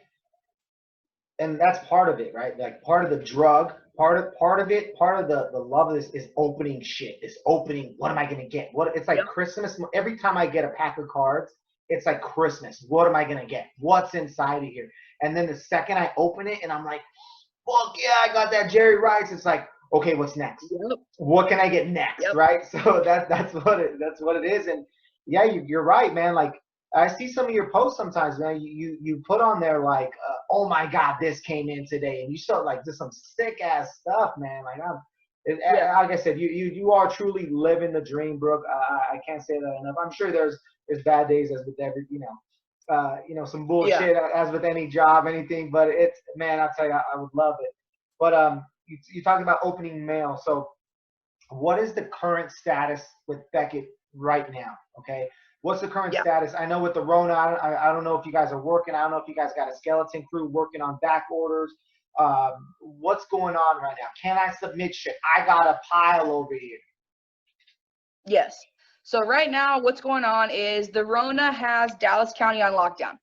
and that's part of it, right? Like part of the drug, part of it, part of the love of this is opening shit. Is opening. What am I gonna get? It's like Yep. Christmas. Every time I get a pack of cards, it's like Christmas. What am I gonna get? What's inside of here? And then the second I open it, and I'm like, fuck yeah, I got that Jerry Rice. It's like, okay, what's next? Yep. What can I get next, Yep. right? So that's what it is. And yeah, you're right, man. Like I see some of your posts sometimes, man. You put on there like, oh my God, this came in today, and you start like just some sick ass stuff, man. Like Yeah. like I said, you are truly living the dream, Brooke. I can't say that enough. I'm sure there's bad days as with every, some Yeah. bullshit as with any job, anything. But it's, man, I'll tell you, I would love it. But you talked about opening mail. So what is the current status with Beckett right now? Okay. What's the current Yeah. status? I know with the Rona, I don't know if you guys are working. I don't know if you guys got a skeleton crew working on back orders. What's going on right now? Can I submit shit? I got a pile over here. Yes. So right now, what's going on is the Rona has Dallas County on lockdown.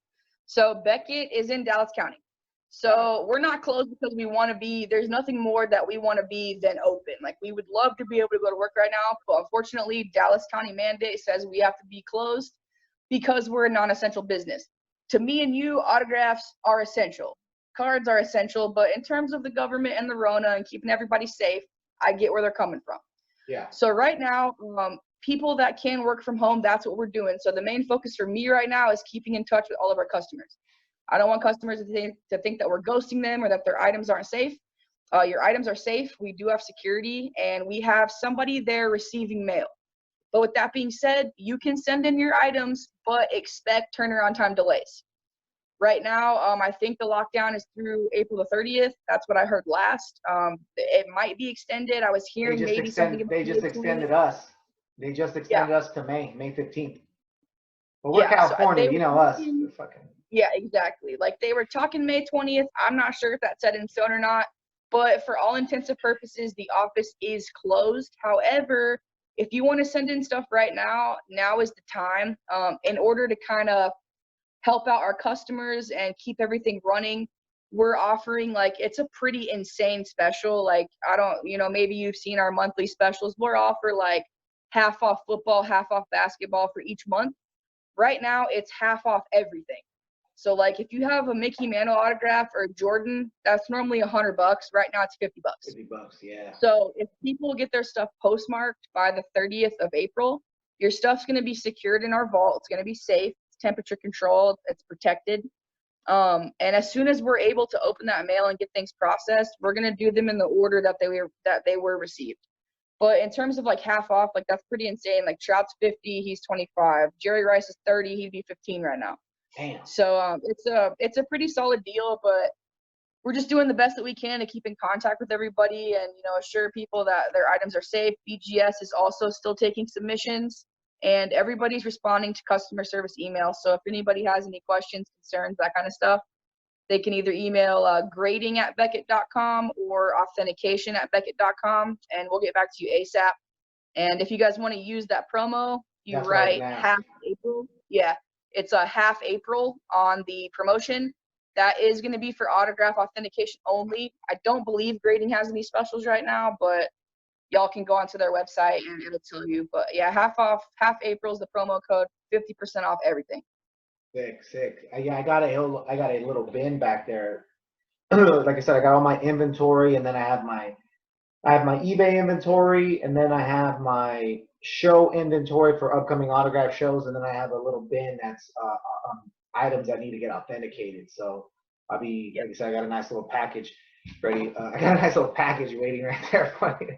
So Beckett is in Dallas County. So we're not closed because we want to be. There's nothing more that we want to be than open. Like we would love to be able to go to work right now, but unfortunately, Dallas County mandate says we have to be closed because we're a non-essential business. To me and you, autographs are essential. Cards are essential, but in terms of the government and the Rona and keeping everybody safe, I get where they're coming from. Yeah. So right now, people that can work from home, that's what we're doing. So the main focus for me right now is keeping in touch with all of our customers. I don't want customers to think that we're ghosting them or that their items aren't safe. Your items are safe. We do have security, and we have somebody there receiving mail. But with that being said, you can send in your items, but expect turnaround time delays. Right now, I think the lockdown is through April the 30th. That's what I heard last. It might be extended. I was hearing maybe something about They just extended us. They just Yeah. extended us to May 15th. But we're Yeah. So California, they you were know us. talking, Fucking. yeah, exactly. Like they were talking May 20th. I'm not sure if that's set in stone or not, but for all intents and purposes, the office is closed. However, if you want to send in stuff right now, now is the time. In order to kind of help out our customers and keep everything running, we're offering like, it's a pretty insane special. Like I don't, maybe you've seen our monthly specials. We're offer like half off football, half off basketball for each month. Right now it's half off everything. So like if you have a Mickey Mantle autograph or Jordan, that's normally $100. Right now it's $50. $50, yeah. So if people get their stuff postmarked by the 30th of April, your stuff's going to be secured in our vault. It's going to be safe. It's temperature controlled. It's protected. And as soon as we're able to open that mail and get things processed, we're going to do them in the order that they were received. But in terms of like half off, like that's pretty insane. Like Trout's 50, he's 25. Jerry Rice is 30, he'd be 15 right now. Damn. So it's a pretty solid deal, but we're just doing the best that we can to keep in contact with everybody and assure people that their items are safe. BGS is also still taking submissions, and everybody's responding to customer service emails. So if anybody has any questions, concerns, that kind of stuff, they can either email grading@beckett.com or authentication@beckett.com, and we'll get back to you ASAP. And if you guys want to use that promo, you write half April. Yeah, it's a half April on the promotion. That is going to be for autograph authentication only. I don't believe Grading has any specials right now, but y'all can go onto their website and it'll tell you. But yeah, half April is the promo code, 50% off everything. Sick. Yeah, I got a little bin back there. Like I said, I got all my inventory, and then I have my eBay inventory, and then I have my show inventory for upcoming autograph shows, and then I have a little bin that's items that need to get authenticated. So I'll be, like I said, I got a nice little package ready. I got a nice little package waiting right there for you.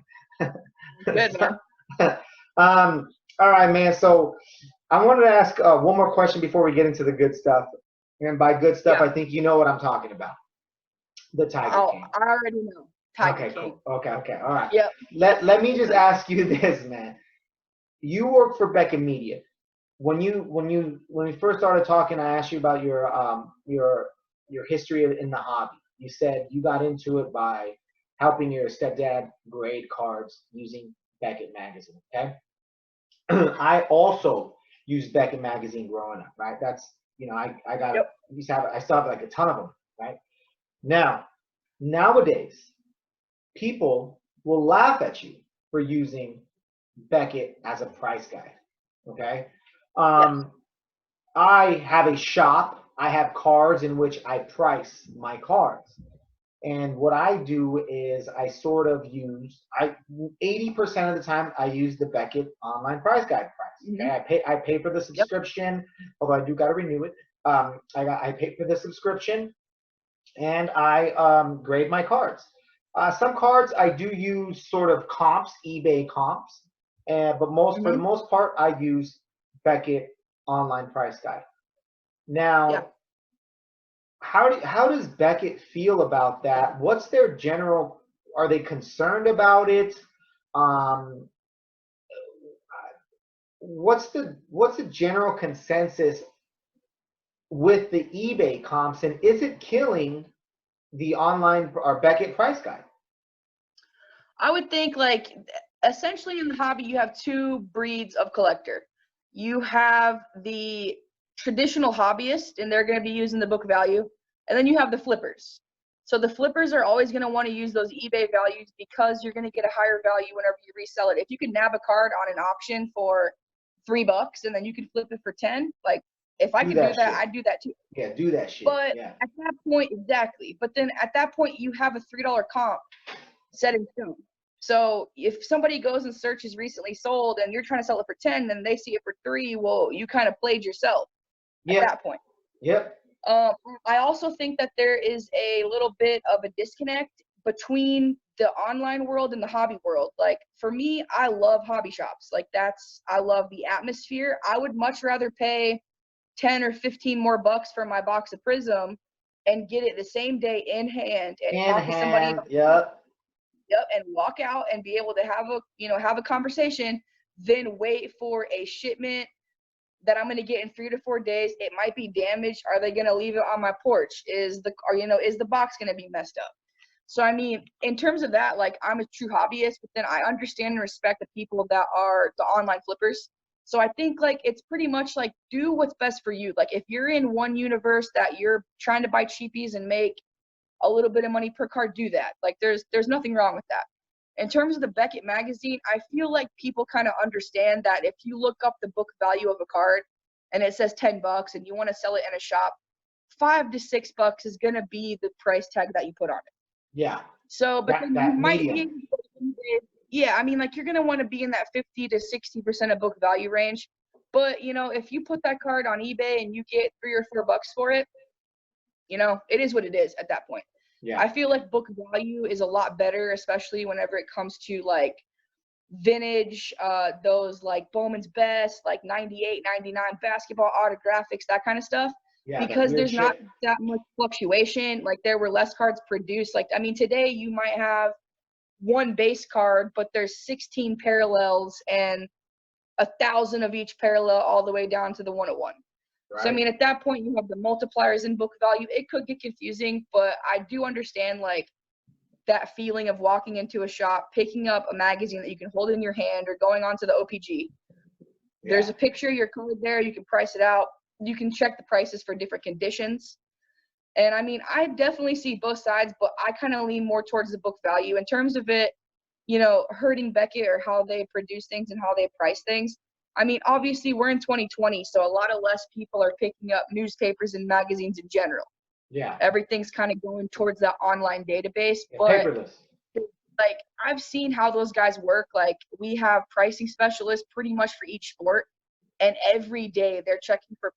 Good, man. All right, man. So I wanted to ask one more question before we get into the good stuff. And by good stuff, I think you know what I'm talking about. The Tiger King. I already know. Tiger King. Cool. Okay. All right. Yep. Let me just ask you this, man. You work for Beckett Media. When we first started talking, I asked you about your history in the hobby. You said you got into it by helping your stepdad grade cards using Beckett magazine. Okay. I also used Beckett magazine growing up. Right. That's I got Yep. I still have like a ton of them. Right. Now, nowadays, people will laugh at you for using Beckett as a price guide. Okay. I have a shop. I have cards in which I price my cards. And what I do is I sort of use 80% of the time I use the Beckett online price guide price. Okay, I pay for the subscription, although I do got to renew it. I pay for the subscription, and I grade my cards. Some cards I do use sort of comps, eBay comps, but for the most part I use Beckett online price guide. Now, how does Beckett feel about that? What's their general? Are they concerned about it? What's the general consensus with the eBay comps, and is it killing the online or Beckett price guide? I would think, like, essentially in the hobby you have two breeds of collector. You have the traditional hobbyist, and they're going to be using the book value, and then you have the flippers. So the flippers are always going to want to use those eBay values because you're going to get a higher value whenever you resell it. If you can nab a card on an auction for $3 and then you can flip it for 10, like, if I could do that, I'd do that too. Yeah, do that shit. But at that point, exactly. But then at that point, you have a $3 comp set in stone. So if somebody goes and searches recently sold and you're trying to sell it for 10, then they see it for 3, well, you kind of played yourself at that point. Yep. I also think that there is a little bit of a disconnect between the online world and the hobby world. Like, for me, I love hobby shops. Like, I love the atmosphere. I would much rather pay 10 or 15 more bucks for my box of Prism and get it the same day in hand and talk to somebody. And walk out and be able to have a conversation, then wait for a shipment that I'm going to get in 3 to 4 days. It might be damaged. Are they going to leave it on my porch? Is the box going to be messed up? So, I mean, in terms of that, like, I'm a true hobbyist, but then I understand and respect the people that are the online flippers. So I think, like, it's pretty much like, do what's best for you. Like, if you're in one universe that you're trying to buy cheapies and make a little bit of money per card, do that. Like, there's nothing wrong with that. In terms of the Beckett magazine, I feel like people kind of understand that if you look up the book value of a card and it says $10 and you want to sell it in a shop, $5 to $6 is going to be the price tag that you put on it. Yeah. So, but then you might be, I mean, like, you're going to want to be in that 50 to 60% of book value range. But, if you put that card on eBay and you get $3 or $4 for it, it is what it is at that point. Yeah. I feel like book value is a lot better, especially whenever it comes to, like, vintage, those, like, Bowman's Best, like 98, 99 basketball autographics, that kind of stuff. Yeah, because there's not that much fluctuation. Like, there were less cards produced. Like, I mean, today you might have one base card, but there's 16 parallels and 1,000 of each parallel all the way down to the 101. Right. So, I mean, at that point, you have the multipliers in book value. It could get confusing, but I do understand, like, that feeling of walking into a shop, picking up a magazine that you can hold in your hand, or going onto the OPG. Yeah. There's a picture of your card there. You can price it out. You can check the prices for different conditions. And, I mean, I definitely see both sides, but I kind of lean more towards the book value. In terms of it, hurting Beckett or how they produce things and how they price things, I mean, obviously we're in 2020, so a lot of less people are picking up newspapers and magazines in general. Yeah. Everything's kind of going towards that online database. Yeah, but paperless. Like, I've seen how those guys work. Like, we have pricing specialists pretty much for each sport, and every day they're checking for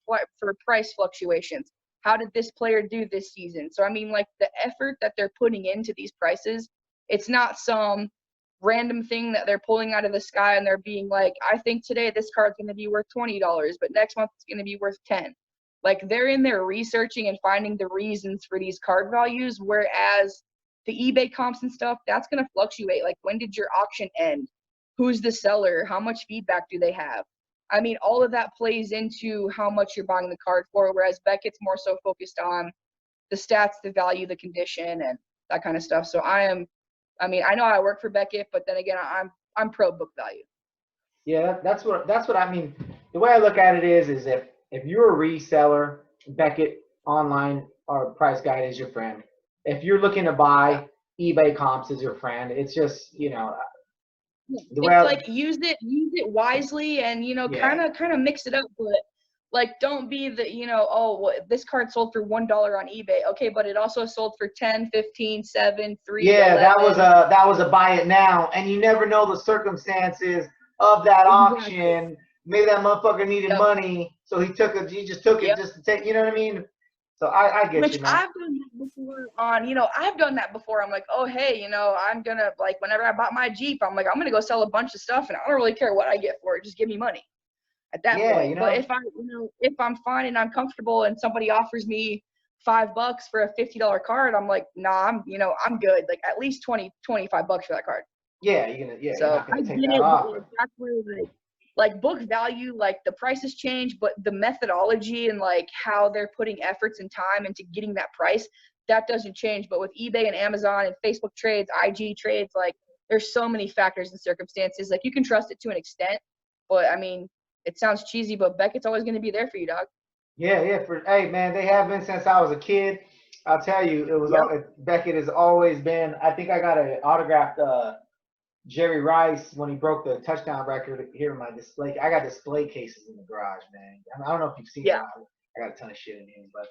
price fluctuations. How did this player do this season? So, I mean, like, the effort that they're putting into these prices, it's not some random thing that they're pulling out of the sky and they're being like, I think today this card's going to be worth $20, but next month it's going to be worth 10. Like, they're in there researching and finding the reasons for these card values, whereas the eBay comps and stuff, that's going to fluctuate. Like, when did your auction end? Who's the seller? How much feedback do they have? I mean, all of that plays into how much you're buying the card for, whereas Beckett's more so focused on the stats, the value, the condition, and that kind of stuff. So I know I work for Beckett, but then again, I'm pro book value. Yeah, that's what I mean. The way I look at it is if you're a reseller, Beckett online or price guide is your friend. If you're looking to buy, eBay comps is your friend. It's just, use it wisely and kind of mix it up. But Like, don't be the, oh, well, this card sold for $1 on eBay. Okay, but it also sold for 10, 15, 7, 3, Yeah, 11. that was a buy it now, and you never know the circumstances of that Exactly. auction. Maybe that motherfucker needed Yep. money, so he just took it Yep. just to take. You know what I mean? So I get Which you, man. I've done that before I've done that before. I'm like, oh, hey, I'm gonna, like, whenever I bought my Jeep, I'm like, I'm gonna go sell a bunch of stuff, and I don't really care what I get for it. Just give me money at that Yeah, point. But if I'm fine and I'm comfortable and somebody offers me $5 for a $50 card, I'm like, nah, I'm good. Like, at least 20, $25 for that card. yeah, you're So not I gonna take get that it, but like, offer. that's where like book value, like the prices change, but the methodology and like how they're putting efforts and time into getting that price, that doesn't change. But with eBay and Amazon and Facebook trades, IG trades, like there's so many factors and circumstances. Like you can trust it to an extent, but I mean, it sounds cheesy, but Beckett's always going to be there for you, dog. Yeah, yeah. Hey, man, they have been since I was a kid. I'll tell you, Yep. Beckett has always been. I think I got an autographed Jerry Rice when he broke the touchdown record here in my display. I got display cases in the garage, man. I don't know if you've seen Yeah. them. I got a ton of shit in here, but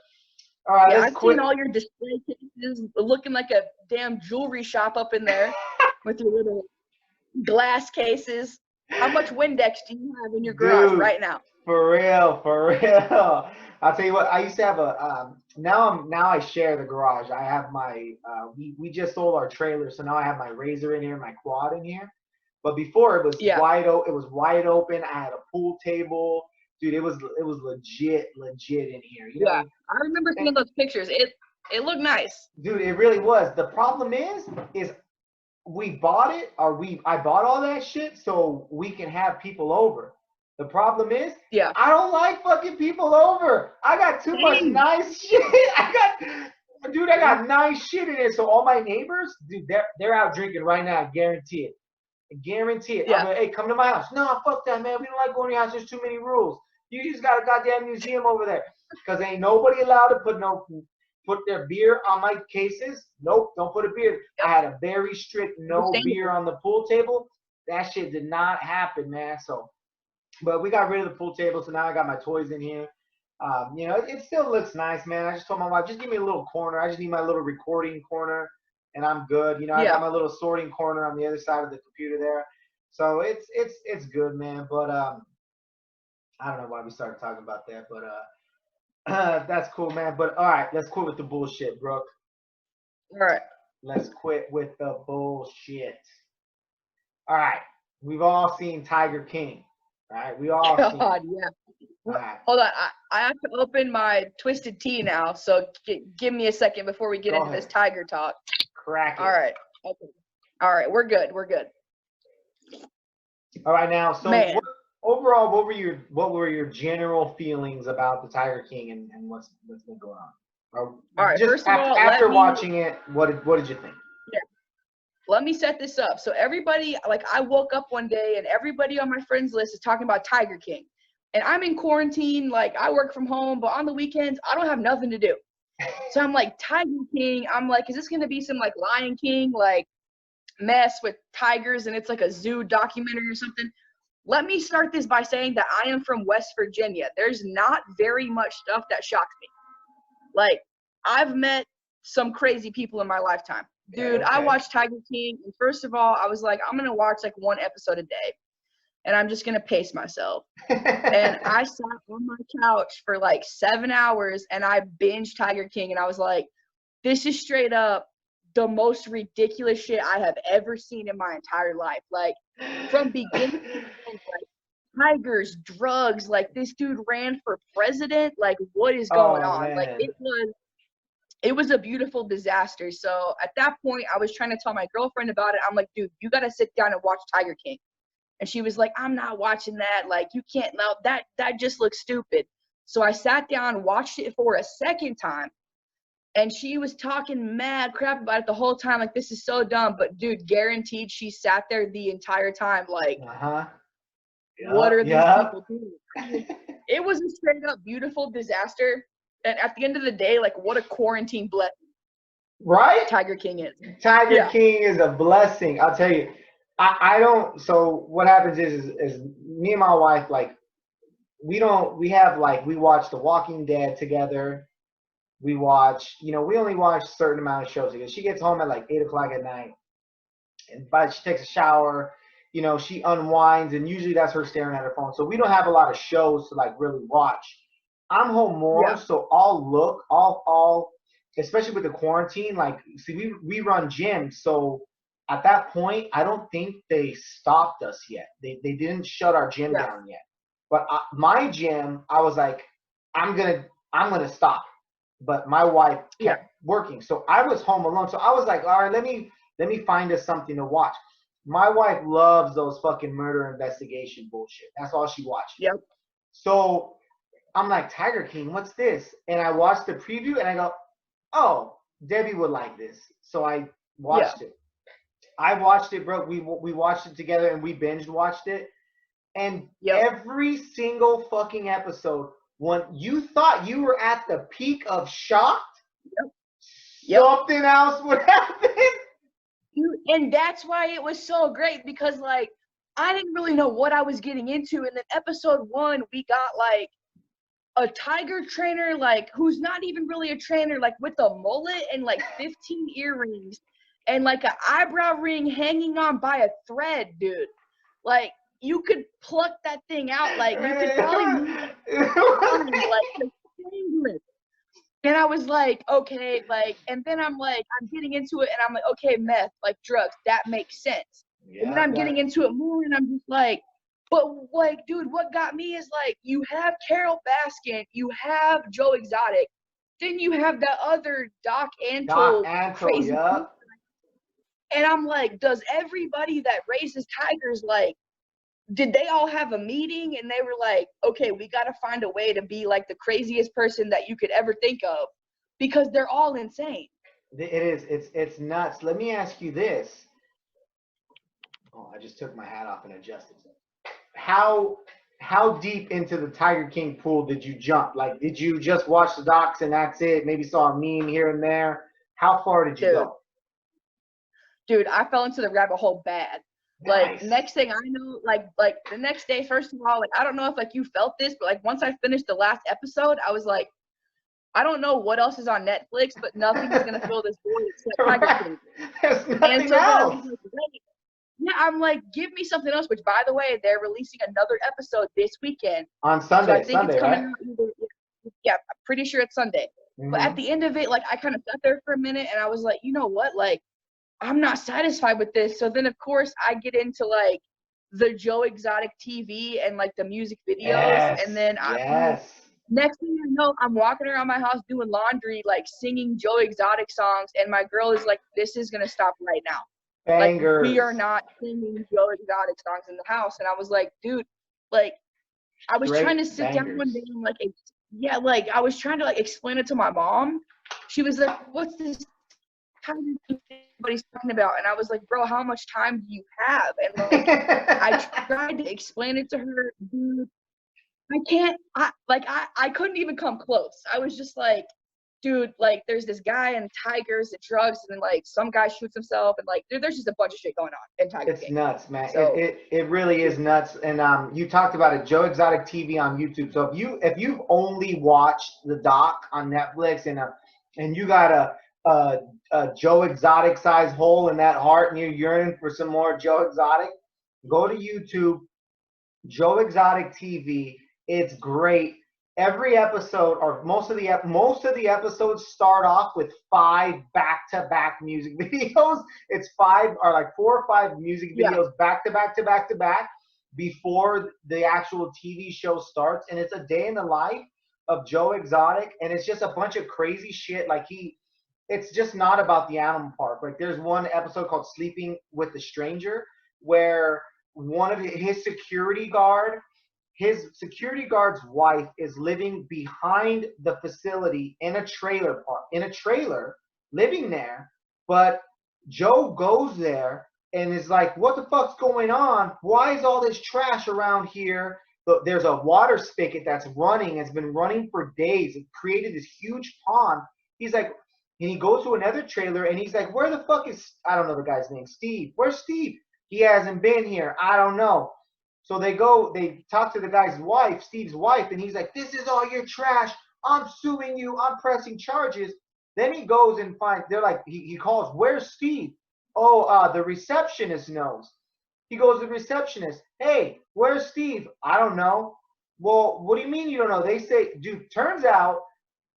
all right, Yeah, let's I've seen quit. all your display cases looking like a damn jewelry shop up in there with your little glass cases. How much Windex do you have in your garage Dude, right now? for real, for real. I'll tell you what. I used to have a. Now I share the garage. I have my. We just sold our trailer, so now I have my Razor in here, my quad in here. But before it was Yeah. It was wide open. I had a pool table, dude. It was legit in here. You know. Yeah, I remember seeing those pictures. It looked nice. Dude, it really was. The problem is we bought it, I bought all that shit so we can have people over. The problem is, Yeah. I don't like fucking people over. I got too much Same. nice shit. I got nice shit in here. So all my neighbors, dude, they're out drinking right now. I guarantee it. I guarantee it. Yeah. I'm like, hey, come to my house. No, fuck that, man. We don't like going to your house. There's too many rules. You just got a goddamn museum over there. Because ain't nobody allowed to put their beer on my cases. Nope, don't put a beer. I had a very strict no beer on the pool table. That shit did not happen, man. So, but we got rid of the pool table, so now I got my toys in here. It still looks nice, man. I just told my wife, just give me a little corner. I just need my little recording corner, and I'm good. I got my little sorting corner on the other side of the computer there. So it's good, man. But I don't know why we started talking about that, but that's cool, man. But all right, let's quit with the bullshit, Brooke. All right. Let's quit with the bullshit. All right. We've all seen Tiger King. All right. We all seen it. Yeah. All right. Hold on. I have to open my twisted tea now, so give me a second before we get into this Tiger talk. Crack it. All right. Okay. All right. We're good. All right. Now, so overall, what were your general feelings about the Tiger King and what's been going on? All right. Just first of all, after watching it, what did you think? Yeah. Let me set this up. So everybody, like, I woke up one day and everybody on my friends list is talking about Tiger King. And I'm in quarantine, like I work from home, but on the weekends, I don't have nothing to do. So I'm like, Tiger King, I'm like, is this going to be some like Lion King, like mess with tigers and it's like a zoo documentary or something? Let me start this by saying that I am from West Virginia. There's not very much stuff that shocks me. Like, I've met some crazy people in my lifetime. Dude, I watched Tiger King, and first of all, I was like, I'm going to watch like one episode a day. And I'm just going to pace myself. And I sat on my couch for like 7 hours and I binged Tiger King. And I was like, this is straight up the most ridiculous shit I have ever seen in my entire life. Like, from beginning to end, like, tigers, drugs, like this dude ran for president. Like, what is going on? Man. Like, it was a beautiful disaster. So at that point, I was trying to tell my girlfriend about it. I'm like, dude, you got to sit down and watch Tiger King. And she was like, I'm not watching that. Like, you can't, no, that just looks stupid. So I sat down, watched it for a second time, and she was talking mad crap about it the whole time. Like, this is so dumb. But, dude, guaranteed she sat there the entire time like, what are these people doing? It was a straight up beautiful disaster. And at the end of the day, like, what a quarantine blessing. Right? Tiger King is. Tiger King is a blessing. I'll tell you. I don't. So what happens is me and my wife, like, we watch The Walking Dead together. We watch, we only watch a certain amount of shows together. She gets home at like 8 o'clock at night, and by she takes a shower, she unwinds, and usually that's her staring at her phone. So we don't have a lot of shows to like really watch. I'm home more, Yeah. so I'll especially with the quarantine. Like, see, we run gyms, so at that point, I don't think they stopped us yet. They didn't shut our gym Yeah. down yet. But my gym, I was like, I'm gonna stop. But my wife Yeah. kept working, so I was home alone. So I was like, all right, let me find us something to watch. My wife loves those fucking murder investigation bullshit. That's all she watches. Yep. So I'm like, Tiger King, what's this? And I watched the preview and I go, oh, Debbie would like this. So I watched it. I watched it, bro. We watched it together and we binge watched it. And every single fucking episode, when you thought you were at the peak of shock, something else would happen. And that's why it was so great, because like I didn't really know what I was getting into. And then episode 1, we got like a tiger trainer, like who's not even really a trainer, like with a mullet and like 15 earrings and like an eyebrow ring hanging on by a thread, dude. Like you could pluck that thing out, like you could probably like it. And I was like, okay, like, and then I'm getting into it, and I'm like, okay, meth, like drugs, that makes sense. And then I'm getting into it more, and I'm just like, but like, dude, what got me is like, you have Carol Baskin, you have Joe Exotic, then you have that other Doc Antle crazy. Yep. And I'm like, does everybody that raises tigers, like, did they all have a meeting and they were like, okay, we got to find a way to be like the craziest person that you could ever think of, because they're all insane. It is. It's nuts. Let me ask you this. Oh, I just took my hat off and adjusted it. How deep into the Tiger King pool did you jump? Like, did you just watch the docs and that's it? Maybe saw a meme here and there. How far did you go? Dude, I fell into the rabbit hole bad. Like, next thing I know, like the next day, first of all, like, I don't know if like you felt this, but like once I finished the last episode, I was like, I don't know what else is on Netflix, but nothing is gonna fill this void except Tiger King. There's nothing else. I'm like, give me something else. Which, by the way, they're releasing another episode this weekend on Sunday. So I think Sunday, it's coming right? out either, I'm pretty sure it's Sunday. Mm-hmm. But at the end of it, like, I kind of sat there for a minute, and I was like, you know what, like, I'm not satisfied with this. So then, of course, I get into like the Joe Exotic TV and like the music videos, and then next thing I know, I'm walking around my house doing laundry, like singing Joe Exotic songs, and my girl is like, "This is gonna stop right now. Bangers. Like, we are not singing Joe Exotic songs in the house." And I was like, "Dude, like, I was trying to sit down one day and like, I was trying to like explain it to my mom. She was like, "What's this? How do you think everybody's talking about?" And I was like, "Bro, how much time do you have?" And like, I tried to explain it to her, dude. I couldn't even come close. I was just like, dude, like, there's this guy and tigers and drugs, and then like some guy shoots himself, and like there's just a bunch of shit going on in Tiger King. It's nuts, man. So, it really is nuts. And you talked about it, Joe Exotic TV on YouTube. So if you've only watched the doc on Netflix and you got a Joe Exotic size hole in that heart and you're yearning for some more Joe Exotic, go to YouTube, Joe Exotic TV. It's great. Every episode, or most of the episodes, start off with 5 back-to-back music videos. It's 5 or like 4 or 5 music videos back to back to back to back before the actual TV show starts, and it's a day in the life of Joe Exotic, and it's just a bunch of crazy shit. Like it's just not about the animal park. Like, there's one episode called "Sleeping with a Stranger" where one of his security guard's wife is living behind the facility in a trailer living there. But Joe goes there and is like, what the fuck's going on? Why is all this trash around here? But there's a water spigot that's running. It's been running for days. It created this huge pond. He's like, and he goes to another trailer and he's like, where the fuck is, I don't know the guy's name, Steve. Where's Steve? He hasn't been here. I don't know. So they talk to the guy's wife, Steve's wife, and he's like, "This is all your trash. I'm suing you. I'm pressing charges." Then he goes and finds, they're like, he calls, "Where's Steve?" "Oh, the receptionist knows." He goes to the receptionist, "Hey, where's Steve?" "I don't know." "Well, what do you mean you don't know?" They say, dude, turns out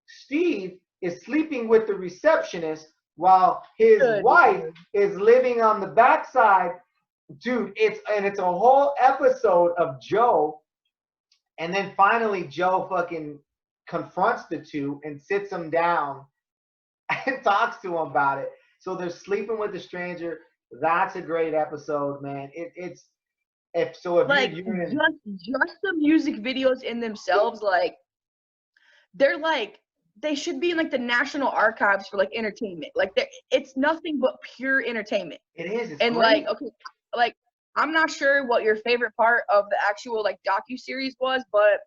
Steve is sleeping with the receptionist while his Good wife Lord. is living on the backside. Dude, it's a whole episode of Joe, and then finally Joe fucking confronts the two and sits them down and talks to them about it. So they're sleeping with the stranger. That's a great episode, man. It's if so if Like you're in, just the music videos in themselves, like they're like they should be in like the National Archives for like entertainment. Like it's nothing but pure entertainment. it's And great. like, okay, like I'm not sure what your favorite part of the actual like docu-series was, but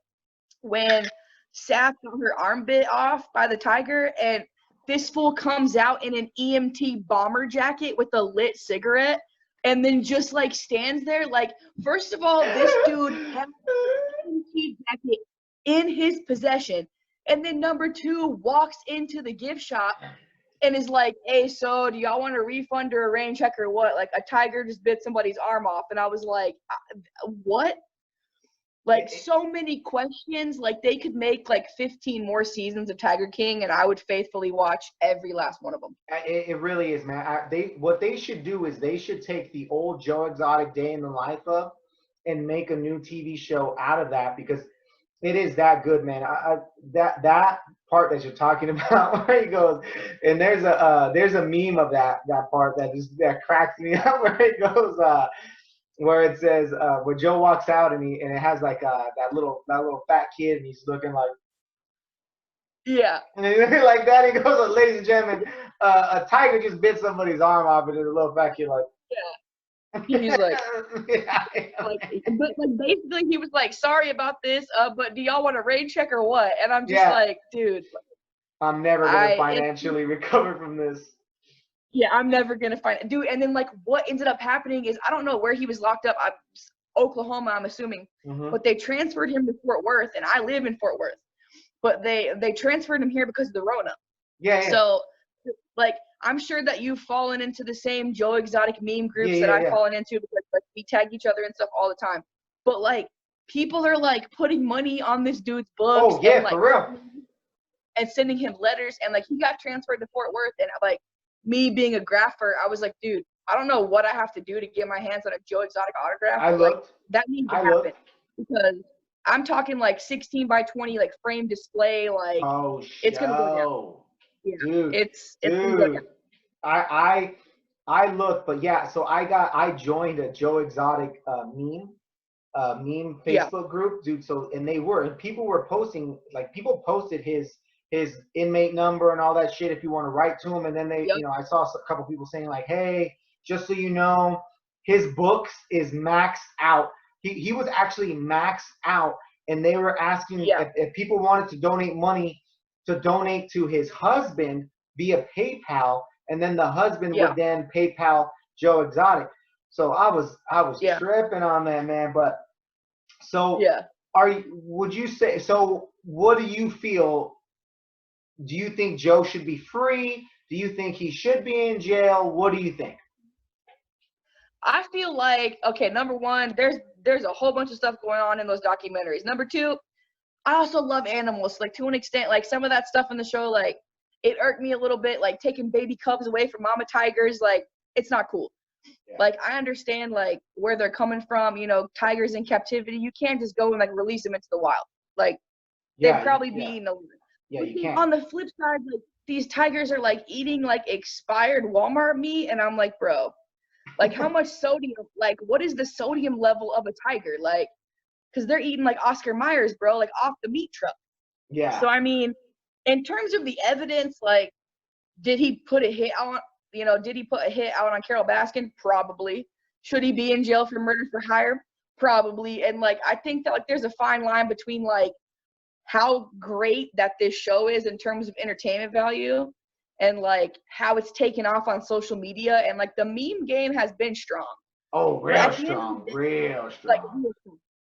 when Saf got her arm bit off by the tiger and this fool comes out in an EMT bomber jacket with a lit cigarette and then just like stands there, like, first of all, this dude has an EMT jacket in his possession, and then number two, walks into the gift shop and is like, "Hey, so do y'all want a refund or a rain check or what? Like, a tiger just bit somebody's arm off." And I was like, what? Like, so many questions. Like, they could make like 15 more seasons of Tiger King and I would faithfully watch every last one of them. It really is, man. What they should do is they should take the old Joe Exotic Day in the Life of and make a new TV show out of that, because it is that good, man. That part that you're talking about, where he goes, and there's a meme of that part that cracks me up, where it goes, where it says, where Joe walks out and it has like that little fat kid and he's looking like, Yeah. and he's looking like that. He goes, "Ladies and gentlemen, a tiger just bit somebody's arm off," and there's a little fat kid like, Yeah. He's like, yeah. but like basically he was like, "Sorry about this, but do y'all want a rain check or what?" And I'm just Yeah. like, dude, I'm never gonna financially recover from this. yeah, I'm never gonna find it, dude. And then like what ended up happening is I don't know where he was locked up. Oklahoma, I'm assuming, but they transferred him to Fort Worth, and I live in Fort Worth. But they transferred him here because of the Rona. Yeah. So like I'm sure that you've fallen into the same Joe Exotic meme groups that I've fallen into, because like we tag each other and stuff all the time. But like people are like putting money on this dude's books and like for real. and sending him letters, and like he got transferred to Fort Worth, and like me being a grapher, I was like, dude, I don't know what I have to do to get my hands on a Joe Exotic autograph. I looked. Like, that needs to happen because I'm talking like 16 by 20 like frame display, like it's gonna go down. Yeah, dude, it's gonna go down. I looked, but yeah, so I joined a Joe Exotic meme Facebook group, dude. So people were posting, like people posted his inmate number and all that shit if you want to write to him, and then they I saw a couple people saying like, "Hey, just so you know, his books is maxed out." He was actually maxed out, and they were asking if people wanted to donate money to donate to his husband via PayPal, and then the husband would then PayPal Joe Exotic. So I was tripping on that, man. But so would you say, so what do you feel? Do you think Joe should be free? Do you think he should be in jail? What do you think? I feel like, okay, number one, there's a whole bunch of stuff going on in those documentaries. Number two, I also love animals, like to an extent. Like some of that stuff in the show, like it irked me a little bit, like taking baby cubs away from mama tigers. Like it's not cool. Like I understand like where they're coming from, tigers in captivity. You can't just go and like release them into the wild. Like they'd probably be eaten over. You can't. On the flip side, like these tigers are like eating like expired Walmart meat, and I'm like, bro, like how much sodium? Like what is the sodium level of a tiger? Like, because they're eating like Oscar Myers, bro, like off the meat truck. Yeah. So I mean, in terms of the evidence, like, did he put a hit on? Did he put a hit out on Carol Baskin? Probably. Should he be in jail for murder for hire? Probably. And like I think that like there's a fine line between like how great that this show is in terms of entertainment value and like how it's taken off on social media, and like the meme game has been strong. Oh, But real strong, real like strong.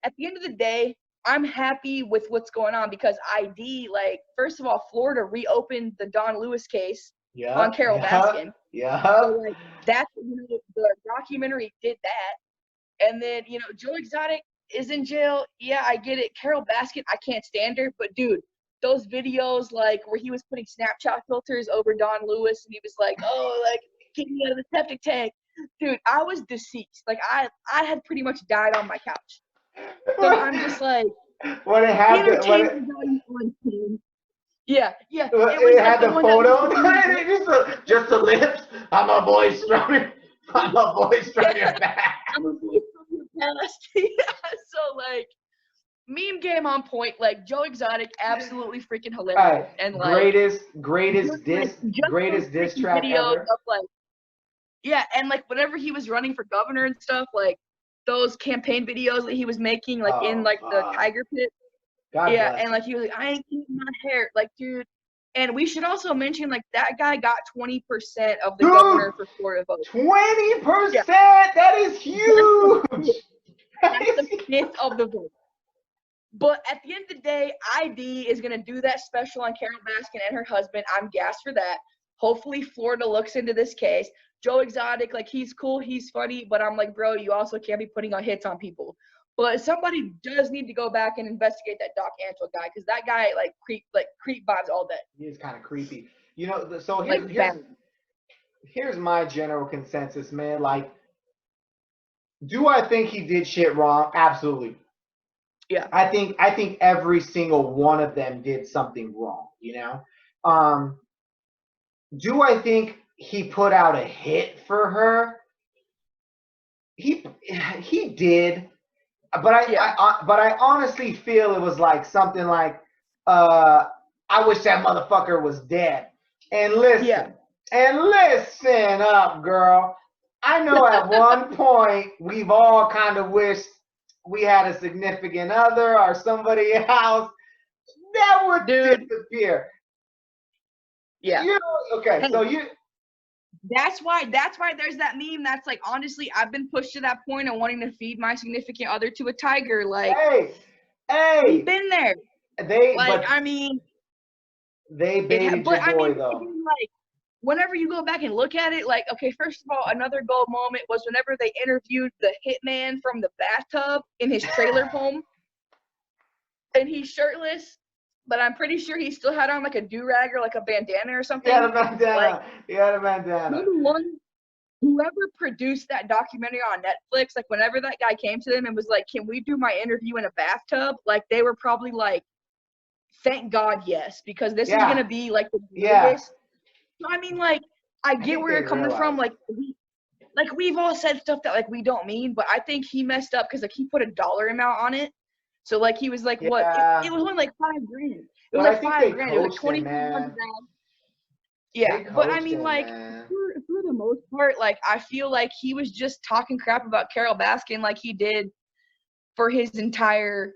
at the end of the day, I'm happy with what's going on because ID, like, first of all, Florida reopened the Don Lewis case on Yup, Carol Baskin. yup, So, yup. like, that's, the documentary did that. And then, Joe Exotic is in jail. Yeah, I get it. Carol Baskin, I can't stand her. But, dude, those videos, like, where he was putting Snapchat filters over Don Lewis and he was like, oh, like, get me out of the septic tank. Dude, I was deceased. Like, I had pretty much died on my couch. So I'm just like, When it had the entertainment value on team. Yeah. It was it like had the the one photo, that just the lips. I'm a boy stronger. I'm a boy stronger yeah, back. I'm a boy from your past. Yeah. So like meme game on point, like Joe Exotic, absolutely freaking hilarious. All right, And like greatest those diss freaking track videos ever. of like, yeah, and like whenever he was running for governor and stuff, like those campaign videos that he was making, like in Oh like the fuck. tiger pit. God Yeah, bless and him. like he was like, I ain't keeping my hair. Like, dude, and we should also mention like that guy got 20% of the Dude, governor for Florida vote. 20%. Yeah, That is huge. That that's is a fifth of the vote. But at the end of the day, ID is gonna do that special on Carol Baskin and her husband. I'm gassed for that. Hopefully, Florida looks into this case. Joe Exotic, like he's cool, he's funny, but I'm like, bro, you also can't be putting on hits on people. But somebody does need to go back and investigate that Doc Antle guy because that guy like creep vibes all day. he is kind of creepy. You know, so Like bad. here's my general consensus, man. Like, do I think he did shit wrong? Absolutely. Yeah. I think every single one of them did something wrong, Um, do I think he put out a hit for her? He did, but I honestly feel it was like something like, I wish that motherfucker was dead. And listen up, girl. I know at one point we've all kind of wished we had a significant other or somebody else that would disappear. Yeah. Okay, hey, so you. That's why there's that meme that's like, honestly, I've been pushed to that point of wanting to feed my significant other to a tiger. Like, we've been there. They baited your boy though. Like, whenever you go back and look at it, like, okay, first of all, another gold moment was whenever they interviewed the hitman from the bathtub in his trailer home, and he's shirtless, but I'm pretty sure he still had on like a do-rag or like a bandana or something. He had a bandana. Number one, whoever produced that documentary on Netflix, like whenever that guy came to them and was like, can we do my interview in a bathtub? Like they were probably like, thank God, yes, because this is going to be like the biggest. So, I mean, like, I get where you're coming from. Like we've all said stuff that like we don't mean, but I think he messed up because like he put a dollar amount on it. So like he was like, what? It was only like $5,000. It was like $5,000. It was like 2,500. Yeah, but I mean, like, for the most part, like, I feel like he was just talking crap about Carol Baskin like he did for his entire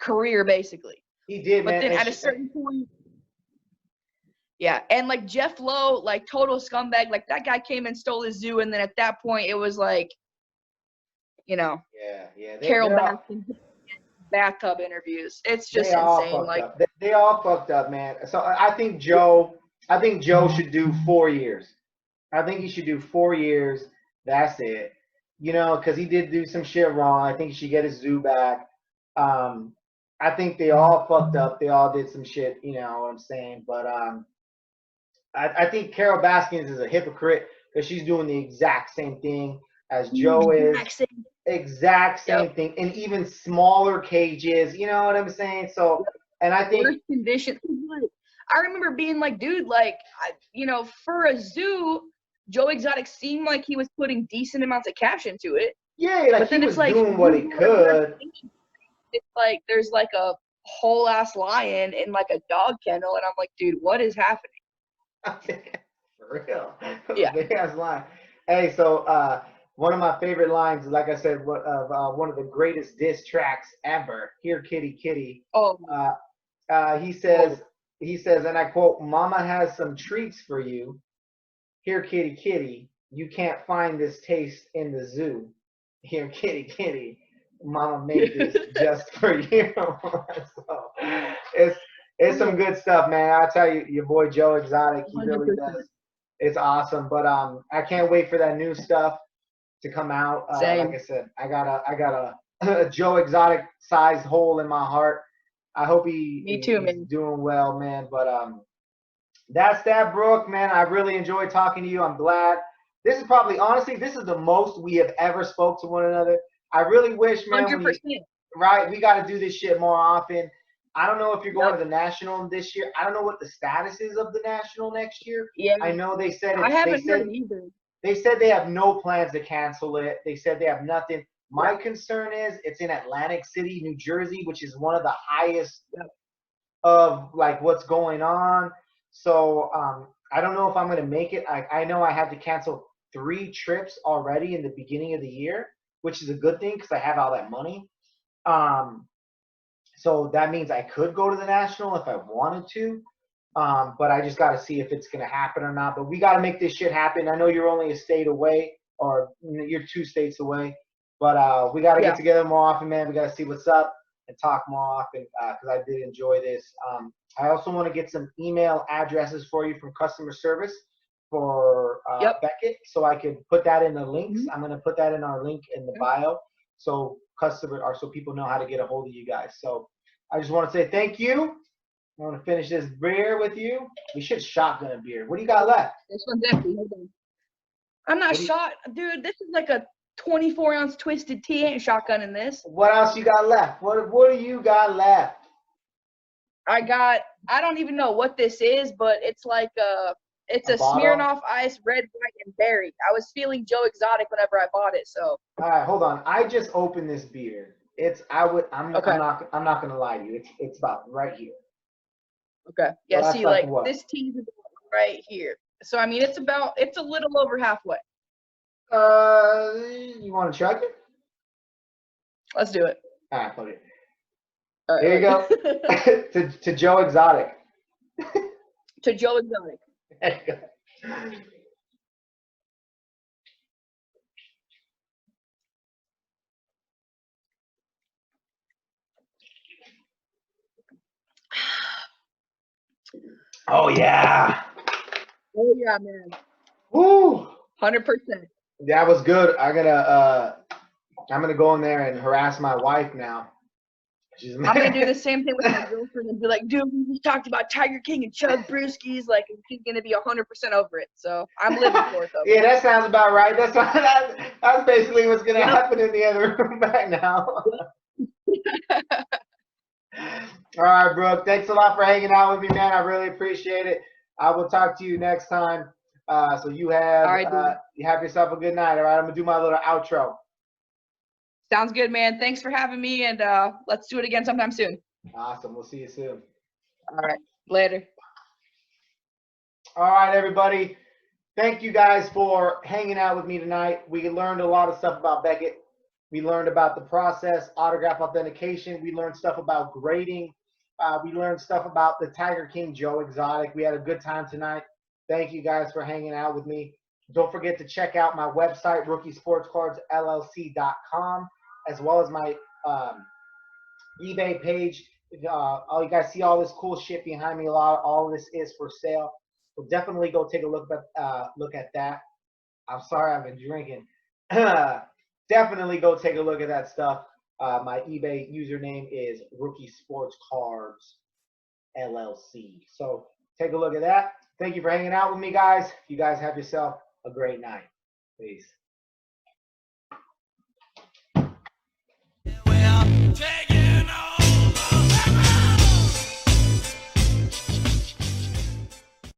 career, basically. He did, but man. But then at a certain point, yeah, and, like, Jeff Lowe, like, total scumbag. Like, that guy came and stole his zoo, and then at that point, it was like, Yeah. Carol Baskin bathtub interviews. It's just insane. Like, they all fucked up, man. So I think Joe should do 4 years. I think he should do 4 years. That's it. Because he did do some shit wrong. I think he should get his zoo back. I think they all fucked up. They all did some shit. You know what I'm saying? But I think Carol Baskins is a hypocrite because she's doing the exact same thing as Joe is. Exact same thing, in even smaller cages. You know what I'm saying? So, and I think conditions. I remember being like, dude, like, for a zoo, Joe Exotic seemed like he was putting decent amounts of cash into it. Yeah, like he was doing what he could. It's like there's like a whole ass lion in like a dog kennel, and I'm like, dude, what is happening? For real. Yeah. Big ass lion. Hey, so one of my favorite lines, like I said, of one of the greatest diss tracks ever. Here, kitty, kitty. Oh. He says, and I quote, "Mama has some treats for you. Here, kitty, kitty. You can't find this taste in the zoo." Here, kitty, mama made this just for you. So it's some good stuff, man. I tell you, your boy Joe Exotic, he really 100%. does. It's awesome. But I can't wait for that new stuff to come out. Same. Like I said, I got a Joe Exotic sized hole in my heart. I hope Me too, he's man. doing well, man. But that's that, Brooke, man. I really enjoyed talking to you. I'm glad. This is probably, honestly, this is the most we have ever spoke to one another. I really wish, man, 100%. right? We got to do this shit more often. I don't know if you're going Yep. to the National this year. I don't know what the status is of the National next year. Yeah. I know they said I haven't heard either. They said they have no plans to cancel it. They said they have nothing. My Yep. concern is it's in Atlantic City, New Jersey, which is one of the highest Yep. of like what's going on. So I don't know if I'm going to make it. I know I had to cancel 3 trips already in the beginning of the year, which is a good thing because I have all that money. So that means I could go to the National if I wanted to. But I just got to see if it's going to happen or not. But we got to make this shit happen. I know you're only a state away, or you're 2 states away. But we got to get together more often, man. We got to see what's up and talk more often because I did enjoy this. I also want to get some email addresses for you from customer service for Beckett, so I could put that in the links. I'm going to put that in our link in the bio, so so people know how to get a hold of you guys. So I just want to say thank you. I want to finish this beer with you. We should shotgun a beer. What do you got left? This one's empty. Hold on. I'm not shot, dude. This is like a 24-ounce twisted tea. Ain't shotgunning this. What else you got left? What do you got left? I don't even know what this is, but it's like it's a Smirnoff Ice red, white, and berry. I was feeling Joe Exotic whenever I bought it, so. All right, hold on. I just opened this beer. I'm not gonna lie to you. It's about right here. Okay. Yeah. So see, like this tea is right here. So I mean, it's a little over halfway. You want to chug it? Let's do it. All right, put it. There you go. to Joe Exotic. To Joe Exotic. There you go. Oh yeah. Oh yeah, man. Woo. 100%. That was good. I'm gonna go in there and harass my wife now. I'm gonna do the same thing with my girlfriend and be like, dude, we just talked about Tiger King and Chug Brewskis. Like, she's gonna be 100% over it. So I'm living for it though. Yeah, that sounds about right. That's basically what's gonna happen in the other room right now. All right, Brooke. Thanks a lot for hanging out with me, man. I really appreciate it. I will talk to you next time. So you have yourself a good night. All right, I'm gonna do my little outro. Sounds good, man. Thanks for having me, and let's do it again sometime soon. Awesome. We'll see you soon. All right. Later. All right, everybody. Thank you guys for hanging out with me tonight. We learned a lot of stuff about Beckett. We learned about the process, autograph authentication. We learned stuff about grading. We learned stuff about the Tiger King Joe Exotic. We had a good time tonight. Thank you guys for hanging out with me. Don't forget to check out my website, rookiesportscardsllc.com, as well as my eBay page. You guys see all this cool shit behind me. All of this is for sale. So definitely go take a look at that. I'm sorry, I've been drinking. Definitely go take a look at that stuff. My eBay username is Rookie Sports Cards LLC. So take a look at that. Thank you for hanging out with me, guys. You guys have yourself a great night. Peace. Well,